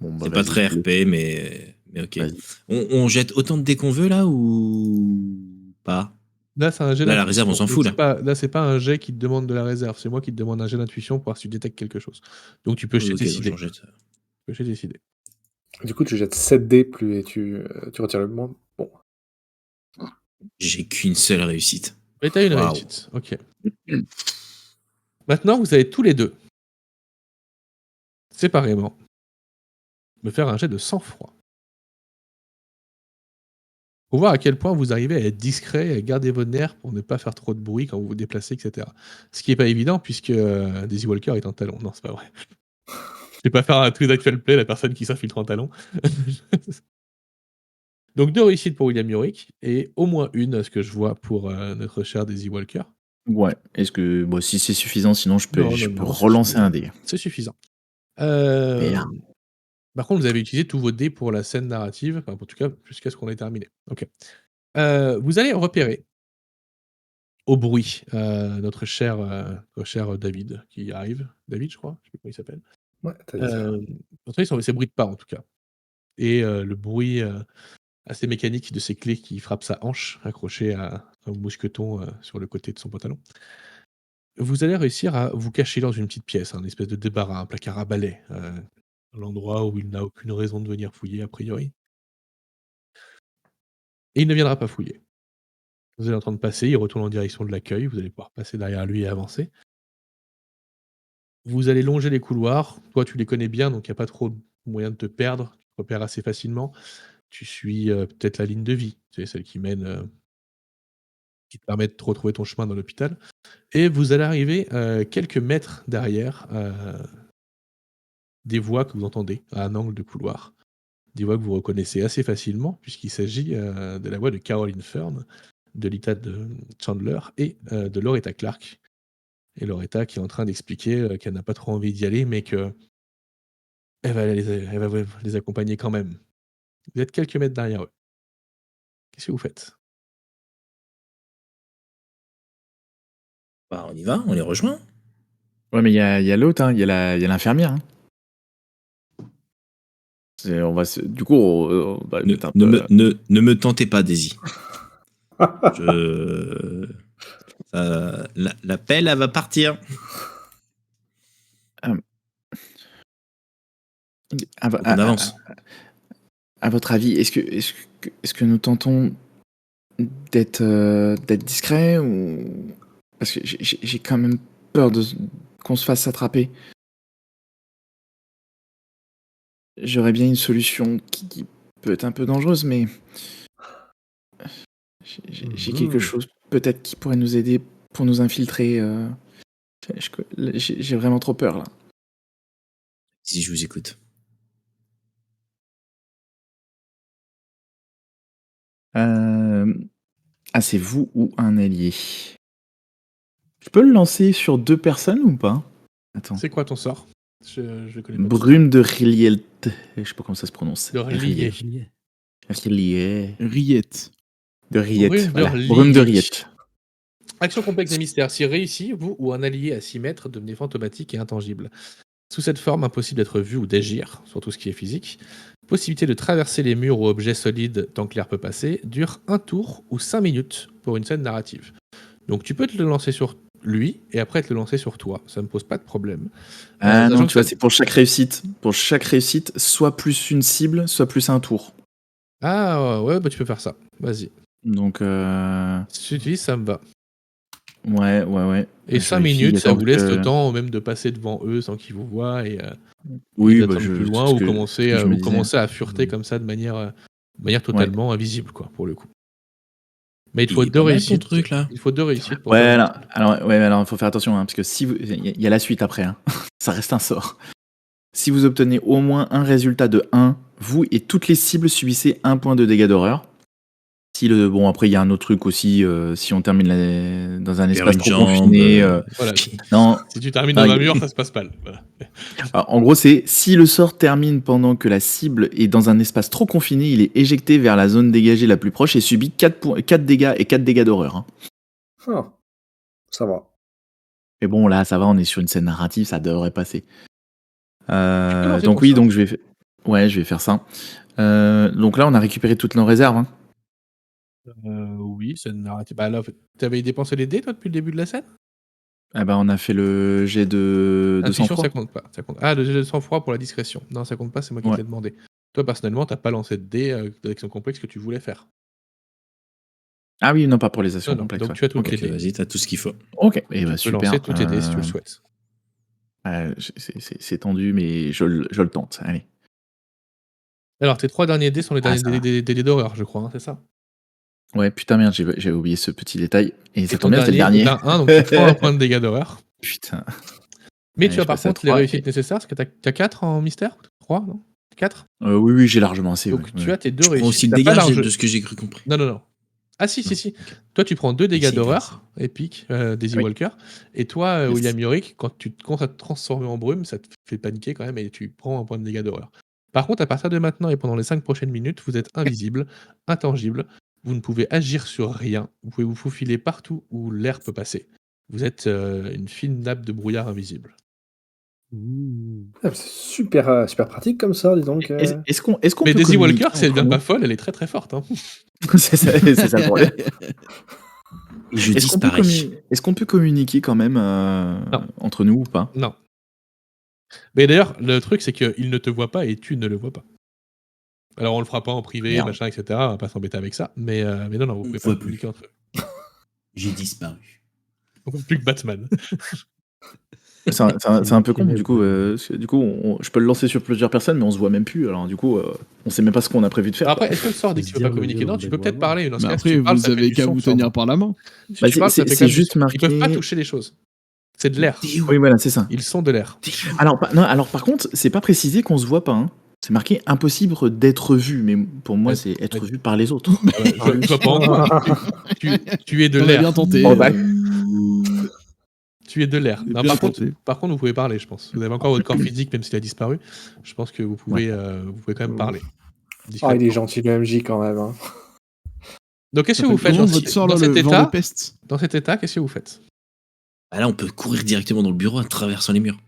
C: Bon, bah,
E: C'est pas
C: vas-y,
E: très
C: je le-
E: RP, mais ok.
C: vas-y.
E: On jette autant de dés qu'on veut là ou pas?
A: Là, c'est un jet
E: Là, la réserve, on
A: d'intuition.
E: s'en fout, là.
A: Là, c'est pas un jet qui te demande de la réserve. C'est moi qui te demande un jet d'intuition pour voir si tu détectes quelque chose. Donc tu peux
E: Ok, donc
A: décider.
E: j'en jette.
A: Tu peux décider.
B: Du coup, tu jettes 7 dés plus et tu retires le moins. Bon.
E: J'ai qu'une seule réussite.
A: Et t'as une
E: Waouh.
A: réussite. Ok. Maintenant, vous allez tous les deux, séparément, me faire un jet de sang-froid. Pour voir à quel point vous arrivez à être discret, à garder vos nerfs pour ne pas faire trop de bruit quand vous vous déplacez, etc. Ce qui n'est pas évident puisque Daisy Walker est en talon. Non, c'est pas vrai. Je vais pas faire un truc d'actual play, la personne qui s'infiltre en talon. Donc 2 réussites pour William Yorick et au moins une, à ce que je vois, pour notre cher Daisy Walker.
C: Ouais. Est-ce que bon, si c'est suffisant, sinon je peux
A: Non,
C: relancer un dé.
A: c'est suffisant.
C: Merde.
A: Par contre, vous avez utilisé tous vos dés pour la scène narrative, enfin, en tout cas, jusqu'à ce qu'on ait terminé. Ok. Vous allez repérer, au bruit, notre cher David qui arrive. David, je crois, je sais plus comment il s'appelle.
B: Ouais, t'as dit ça.
A: Entendu ces bruits de pas en tout cas et le bruit, assez mécanique de ses clés qui frappent sa hanche accrochée à un mousqueton, sur le côté de son pantalon. Vous allez réussir à vous cacher dans une petite pièce, un espèce de débarras, un placard à balai, l'endroit où il n'a aucune raison de venir fouiller a priori et il ne viendra pas fouiller. Vous êtes en train de passer, il retourne en direction de l'accueil, vous allez pouvoir passer derrière lui et avancer. Vous allez longer les couloirs, toi tu les connais bien donc il y a pas trop de moyen de te perdre, tu te repères assez facilement. Tu suis, peut-être la ligne de vie, tu sais celle qui mène, qui te permet de retrouver ton chemin dans l'hôpital et vous allez arriver, quelques mètres derrière, des voix que vous entendez à un angle de couloir. Des voix que vous reconnaissez assez facilement puisqu'il s'agit, de la voix de Caroline Fern, de Lita de Chandler et de Loretta Clark. Et Loretta qui est en train d'expliquer, qu'elle n'a pas trop envie d'y aller, mais qu'elle va les accompagner quand même. Vous êtes quelques mètres derrière eux. Qu'est-ce que vous faites?
E: Bah, on y va, on les rejoint.
C: Ouais, mais il y a l'autre, hein, il y a l'infirmière. Hein. On va du coup, on va
E: Ne,
C: mettre un
E: ne
C: peu.
E: me, ne me tentez pas, Daisy. Je... la pelle, elle va partir.
C: À,
E: Donc on avance.
C: à votre avis, est-ce que nous tentons d'être discret ou parce que j'ai quand même peur qu'on se fasse attraper. J'aurais bien une solution qui peut être un peu dangereuse, mais j'ai quelque chose peut-être qui pourrait nous aider pour nous infiltrer. J'ai vraiment trop peur là.
E: Si je vous écoute.
C: C'est vous ou un allié. Je peux le lancer sur 2 personnes ou pas? Attends.
A: C'est quoi ton sort? Je connais pas.
C: Brume de Rilielt. Je sais pas comment ça se prononce.
A: De Riliet.
C: Riliet.
D: Riette.
C: De Riette.
A: Brume de
C: Voilà.
A: Riliet.
C: Brume de Riette.
A: Action complexe des mystères. Si réussi, vous ou un allié à 6 mètres devenez fantomatique et intangible. Sous cette forme, impossible d'être vu ou d'agir, sur tout ce qui est physique. Possibilité de traverser les murs ou objets solides tant que l'air peut passer. Dure 1 tour ou 5 minutes pour une scène narrative. Donc tu peux te le lancer sur lui et après te le lancer sur toi. Ça me pose pas de problème.
C: Non, tu vois, c'est pour chaque réussite. Pour chaque réussite, soit plus une cible, soit plus un tour.
A: Ah ouais, bah tu peux faire ça. Vas-y.
C: Donc.
A: Si tu utilises, ça me va.
C: Ouais.
A: Et 5 minutes, ça vous laisse le temps même de passer devant eux sans qu'ils vous voient et
C: oui,
A: d'être un peu plus loin ou commencer à fureter comme ça de manière totalement invisible, quoi, pour le coup. Mais il faut 2 réussites.
E: Truc, là.
A: Il faut 2 réussites pour
C: alors il faut faire attention, hein, parce que si il y a la suite après, hein. Ça reste un sort. Si vous obtenez au moins un résultat de 1, vous et toutes les cibles subissez 1 point de dégâts d'horreur. Bon, après, il y a un autre truc aussi, si on termine dans un espace trop confiné.
A: Voilà.
C: Non.
A: Si tu termines dans un mur, ça se passe mal. Voilà.
C: Alors, en gros, c'est si le sort termine pendant que la cible est dans un espace trop confiné, il est éjecté vers la zone dégagée la plus proche et subit 4 dégâts et 4 dégâts d'horreur. Hein.
B: Ah, ça va.
C: Mais bon, là, ça va, on est sur une scène narrative, ça devrait passer. Donc
A: oui,
C: donc je vais faire ça. Donc là, on a récupéré toutes nos réserves. Hein.
A: Oui, c'est une narrative. Bah là, t'avais dépensé les dés, toi, depuis le début de la scène?
C: On a fait le jet de sang-froid.
A: Ça compte pas. Ça compte. Ah, le jet de sang-froid pour la discrétion. Non, ça compte pas, c'est moi qui te l'ai demandé. Toi, personnellement, t'as pas lancé de dés d'action complexe que tu voulais faire.
C: Ah oui, non, pas pour les actions complexes.
A: Donc tu as toutes les dés.
E: Vas-y, t'as tout ce qu'il faut.
C: Ok, et
A: tu peux
C: super.
A: lancer tous tes dés si tu le souhaites.
C: C'est tendu, mais je le tente. Allez.
A: Alors, tes 3 derniers dés sont les derniers dés d'horreur, je crois, hein, c'est ça?
C: Ouais, putain, merde, j'avais oublié ce petit détail. Et ça tombe bien, c'est le
A: dernier.
C: dernier.
A: T'as 1, donc tu prends un point de dégâts d'horreur.
C: Putain.
A: Mais tu as par contre les réussites nécessaires, parce que t'as 4 en mystère? 3, non? 4?
C: Oui, j'ai largement assez.
A: Donc tu as tes 2
E: réussites. Tu prends aussi
A: réussites.
E: le dégât de ce que j'ai cru compris.
A: Non. Ah si. Toi, tu prends 2 dégâts d'horreur, épique, Daisy Walker. Et toi, William Yorick, quand tu commences à te transformer en brume, ça te fait paniquer quand même et tu prends un point de dégâts d'horreur. Par contre, à partir de maintenant et pendant les 5 prochaines minutes, vous êtes invisible, intangible, vous ne pouvez agir sur rien, vous pouvez vous faufiler partout où l'air peut passer. Vous êtes une fine nappe de brouillard invisible.
F: Ouh.
B: Ah, c'est super, super pratique comme ça, dis donc.
C: Est-ce qu'on
A: Mais
C: peut
A: Daisy
C: communiquer
A: Walker, si elle
C: entre
A: devient
C: nous
A: pas folle, elle est très très forte. Hein.
C: C'est ça le problème.
E: Et je
C: Est-ce qu'on peut,
E: disparais.
C: est-ce qu'on peut communiquer quand même
A: Non.
C: entre nous ou pas?
A: Non. Mais d'ailleurs, le truc, c'est qu'il ne te voit pas et tu ne le vois pas. Alors, on le fera pas en privé,
C: Merde.
A: machin, etc. On va pas s'embêter avec ça. Mais non, vous
E: On
A: pouvez
E: ne
A: pas
E: voit
A: communiquer entre eux.
E: J'ai disparu.
A: On voit plus que Batman.
C: C'est un peu con.
F: Évacué,
C: Du coup, je peux le lancer sur plusieurs personnes, mais on se voit même plus. Alors du coup, on sait même pas ce qu'on a prévu de faire.
A: Alors après, est-ce que le sort dit
F: Faut
A: que tu
F: se
A: peux pas
F: dire le
A: communiquer?
F: lieu
A: Non,
F: dans
A: tu
F: le
A: peux peut-être
F: déboiement.
A: parler. Dans ce
D: Mais
A: cas,
D: après,
A: si tu parles,
D: vous
A: ça fait
D: avez
A: du
D: qu'à
A: son
D: vous
A: qui sort.
D: tenir par la main.
A: Si
C: Bah,
A: tu parles, ça fait
C: c'est
A: quand même du
C: juste
A: son. Ils peuvent pas
C: marqué.
A: toucher les choses. C'est de l'air.
E: T'es où?
C: Oui, voilà, c'est ça.
A: Ils sont de l'air.
E: T'es où?
C: Alors par contre, c'est pas précisé qu'on se voit pas. Hein. C'est marqué impossible d'être vu, mais pour moi,
A: Ouais,
C: c'est être
A: ouais.
C: vu par les autres.
A: Je vois pas en quoi. Tu es de
D: On a bien
A: l'air.
D: tenté.
C: Oh, bah.
A: Tu es de l'air.
D: J'ai
A: Non,
D: bien
A: par contre,
D: tenté.
A: vous pouvez parler, je pense. Vous avez encore votre corps physique, même s'il a disparu. Je pense que vous pouvez quand même parler.
B: Ah, il est
A: discrètement.
B: gentil, le MJ, quand même. Hein.
A: Donc, qu'est-ce
D: Ça
A: que vous
D: s'appelle
A: faites
D: comment
A: dans,
D: votre sort là,
A: dans
D: le
A: cet
D: vent de
A: état?
D: peste?
A: Dans cet état, qu'est-ce que vous faites?
E: Bah là, on peut courir directement dans le bureau en traversant les murs.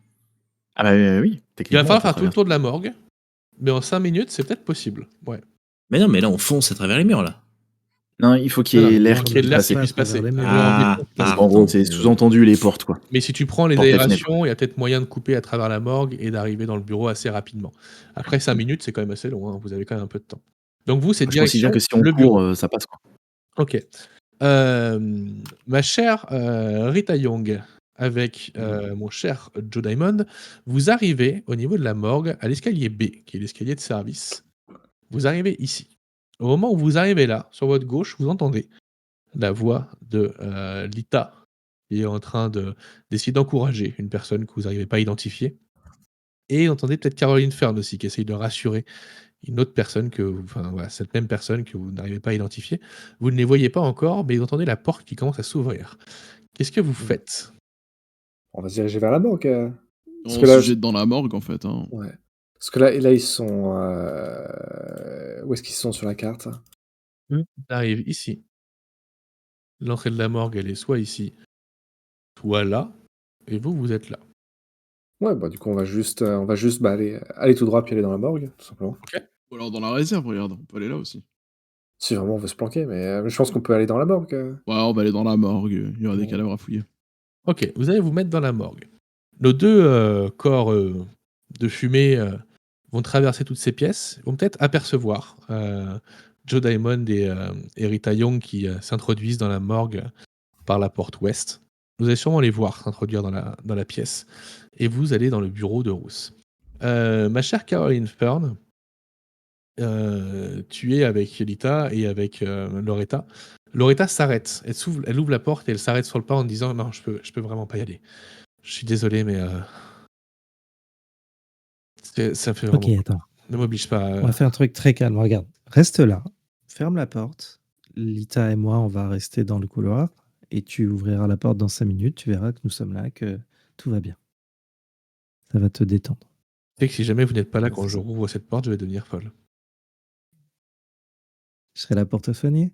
C: Ah bah oui,
A: Il
C: techniquement.
A: va falloir
C: on peut
A: faire tout le
C: traverser.
A: tour de la morgue, mais en 5 minutes, c'est peut-être possible. Ouais.
E: Mais non, mais là, on fonce à travers les murs, là.
C: Non, il faut qu'il y
A: Non,
C: ait
A: non,
C: l'air
A: faut
C: qui
A: qu'il y ait de
C: puisse
A: l'air
C: passer.
A: qui puisse
F: Pas à travers
A: passer.
F: les murs.
A: Le
E: Ah,
A: béton,
C: Donc,
A: ça.
C: en gros, c'est sous-entendu les portes, quoi.
A: Mais si tu prends les
C: Porte et
A: aérations, il y a peut-être moyen de couper à travers la morgue et d'arriver dans le bureau assez rapidement. Après 5 minutes, c'est quand même assez long, hein, vous avez quand même un peu de temps. Donc vous, c'est
C: Je considère
A: direction
C: que si on
A: le bureau.
C: court, ça passe, quoi.
A: Ok. Ma chère Rita Young, avec mon cher Joe Diamond, vous arrivez au niveau de la morgue à l'escalier B, qui est l'escalier de service. Vous arrivez ici. Au moment où vous arrivez là, sur votre gauche, vous entendez la voix de Lita, qui est en train d'essayer d'encourager une personne que vous n'arrivez pas à identifier. Et vous entendez peut-être Caroline Fern aussi, qui essaye de rassurer une autre personne cette même personne que vous n'arrivez pas à identifier. Vous ne les voyez pas encore, mais vous entendez la porte qui commence à s'ouvrir. Qu'est-ce que vous faites?
B: On va se diriger vers la banque. Parce
D: On
B: que
D: se
B: là,
D: jette dans la morgue en fait. Hein.
B: ouais. Parce que là, ils sont. Où est-ce qu'ils sont sur la carte?
A: On arrive ici. L'entrée de la morgue, elle est soit ici, soit là. Et vous êtes là.
B: Ouais, bah du coup, on va juste aller tout droit puis aller dans la morgue, tout simplement.
D: Ou alors dans la réserve, regarde, on peut aller là aussi.
B: Si vraiment on veut se planquer, mais je pense qu'on peut aller dans la morgue.
D: Ouais, on va aller dans la morgue, il y aura des
B: Ouais.
D: cadavres à fouiller.
A: Ok, vous allez vous mettre dans la morgue. Nos deux corps de fumée vont traverser toutes ces pièces, vont peut-être apercevoir Joe Diamond et Rita Young qui s'introduisent dans la morgue par la porte ouest. Vous allez sûrement les voir s'introduire dans la pièce. Et vous allez dans le bureau de Rousse. Ma chère Caroline Fern, tu es avec Lita et avec Loretta. Loretta s'arrête. Elle ouvre la porte et elle s'arrête sur le pas en disant non, je peux vraiment pas y aller. Je suis désolé, mais ça fait
F: Ok,
A: vraiment.
F: attends.
A: Ne m'oblige pas.
F: On va faire un truc très calme. Regarde, reste là, ferme la porte. Lita et moi, on va rester dans le couloir. Et tu ouvriras la porte dans 5 minutes. Tu verras que nous sommes là, que tout va bien. Ça va te détendre.
A: Tu sais que si jamais vous n'êtes pas là
F: Ouais,
A: quand
F: c'est
A: je
F: ça.
A: rouvre cette porte, je vais devenir folle.
F: Je serai là pour te soigner.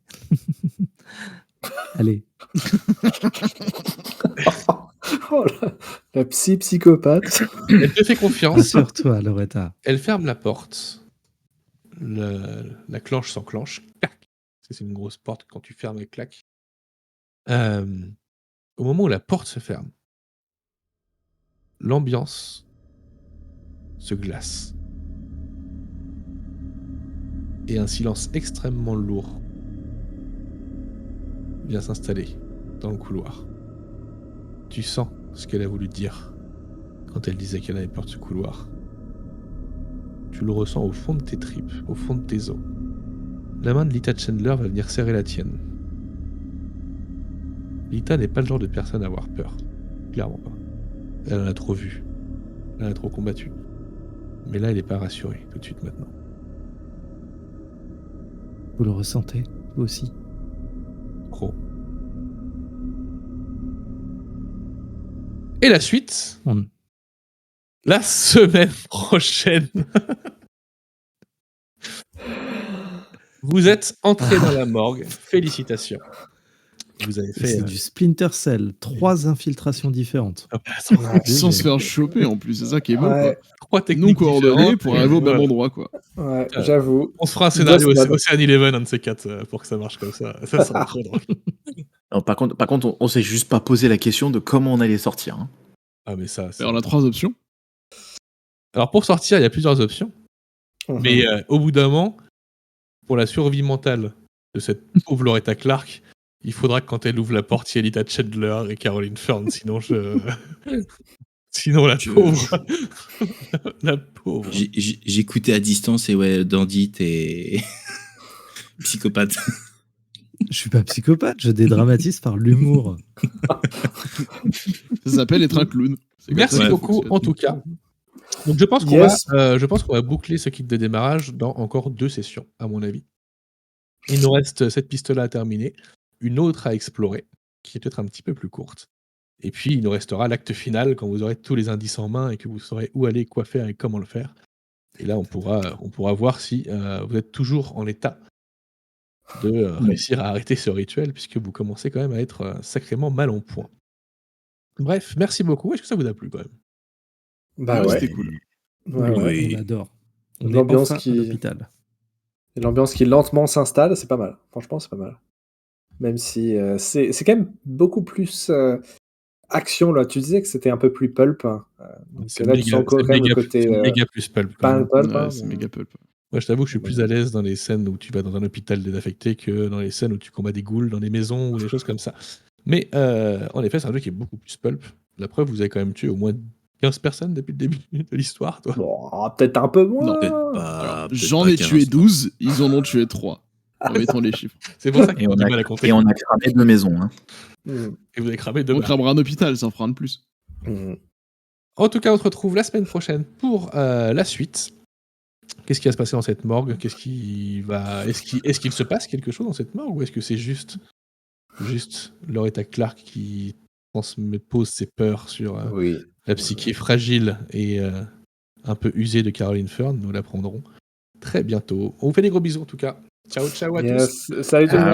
F: Allez,
B: Oh, la psychopathe.
A: Elle te fait confiance.
F: rassure-toi, Loretta.
A: Elle ferme la porte. La clenche s'enclenche. Clac. C'est une grosse porte. Quand tu fermes, elle claque. Au moment où la porte se ferme, l'ambiance se glace. Et un silence extrêmement lourd vient s'installer dans le couloir. Tu sens ce qu'elle a voulu dire quand elle disait qu'elle avait peur de ce couloir. Tu le ressens au fond de tes tripes, au fond de tes os. La main de Lita Chandler va venir serrer la tienne. Lita n'est pas le genre de personne à avoir peur. Clairement pas. Elle en a trop vu. Elle en a trop combattu. Mais là, elle n'est pas rassurée tout de suite maintenant.
F: Vous le ressentez, vous aussi.
A: Trop. Et la suite,
F: On-
A: la semaine prochaine. Vous êtes entré dans la morgue. Félicitations. Vous avez fait
F: C'est du Splinter Cell, 3 infiltrations différentes.
D: Sans se faire choper en plus, c'est ça qui est beau,
B: Ouais,
A: 3
D: quoi.
A: techniques
D: Non coordonnées
A: différentes,
D: pour
A: et
D: arriver au même
A: voilà.
D: endroit, quoi.
B: ouais,
A: Putain.
B: j'avoue.
A: On se fera un scénario
B: Boss mode.
A: Ocean Eleven, un de ces 4, pour que ça marche comme ça. Ça sera trop drôle.
C: Alors, par contre, on s'est juste pas posé la question de comment on allait sortir. Hein.
A: Ah, mais ça, c'est...
D: Alors, on a 3 options.
A: Alors, pour sortir, il y a plusieurs options.
B: Mhm.
A: Mais au bout d'un moment, pour la survie mentale de cette pauvre Loretta Clark, il faudra que quand elle ouvre la porte, il y ait Lita Chandler et Caroline Fern. Sinon, sinon la
E: Je-
A: pauvre. La pauvre.
E: J'écoutais à distance et ouais, Dandy, t'es psychopathe.
F: Je suis pas psychopathe, je dédramatise par l'humour.
D: Ça s'appelle être un clown. C'est comme
A: Merci
D: ça que ça
A: beaucoup,
D: fonctionne.
A: en tout cas. Donc, je pense qu'on
B: Yes.
A: va boucler ce kit de démarrage dans encore 2 sessions, à mon avis. Il nous reste cette piste-là à terminer, une autre à explorer, qui est peut-être un petit peu plus courte. Et puis, il nous restera l'acte final quand vous aurez tous les indices en main et que vous saurez où aller, quoi faire et comment le faire. Et là, on pourra voir si vous êtes toujours en état de réussir à arrêter ce rituel, puisque vous commencez quand même à être sacrément mal en point. Bref, merci beaucoup. Est-ce que ça vous a plu quand même?
B: Bah
D: Ouais,
B: ouais.
D: c'était cool.
B: Ouais, ouais.
E: Oui.
F: On adore. On est
B: L'ambiance
F: enfin
B: qui-
F: à l'hôpital.
B: Et l'ambiance qui lentement s'installe, c'est pas mal. Franchement, c'est pas mal. Même si c'est quand même beaucoup plus action là. Tu disais que c'était un peu plus pulp. Hein. Donc
A: C'est
B: là, tu sens encore quand même le côté
A: méga plus pulp quand
B: pas
A: même.
B: un pulp.
D: Ouais,
B: hein,
D: c'est
B: mais-
D: méga pulp.
A: Moi, je t'avoue que je suis plus à l'aise dans les scènes où tu vas dans un hôpital désaffecté que dans les scènes où tu combats des ghouls dans des maisons ou des choses comme ça. Mais en effet, c'est un jeu qui est beaucoup plus pulp. La preuve, vous avez quand même tué au moins 15 personnes depuis le début de l'histoire, toi.
B: Bon, peut-être un peu moins.
D: Non,
E: Peut-être pas.
D: Alors,
E: peut-être
D: j'en
E: pas
D: ai
E: 15,
D: tué
E: non.
D: 12, ils en ont tué 3. Remettons les chiffres.
A: C'est pour ça qu'on
C: Et
A: a
C: on
A: du
C: a,
A: mal à compter.
C: et on a cramé 2 maisons. Hein.
B: Mm.
A: Et vous avez cramé 2
D: On
A: balles.
D: cramera un hôpital, ça en fera un de plus.
B: Mm.
A: En tout cas, on se retrouve la semaine prochaine pour la suite. Qu'est-ce qui va se passer dans cette morgue? Est-ce qu'il se passe quelque chose dans cette morgue ou est-ce que c'est juste Loretta Clark qui pose ses peurs sur
B: Oui.
A: la psyché fragile et un peu usée de Caroline Fern? Nous l'apprendrons très bientôt. On vous fait des gros bisous en tout cas. Ciao, ciao à tous.
B: Yes. Salut tout le monde.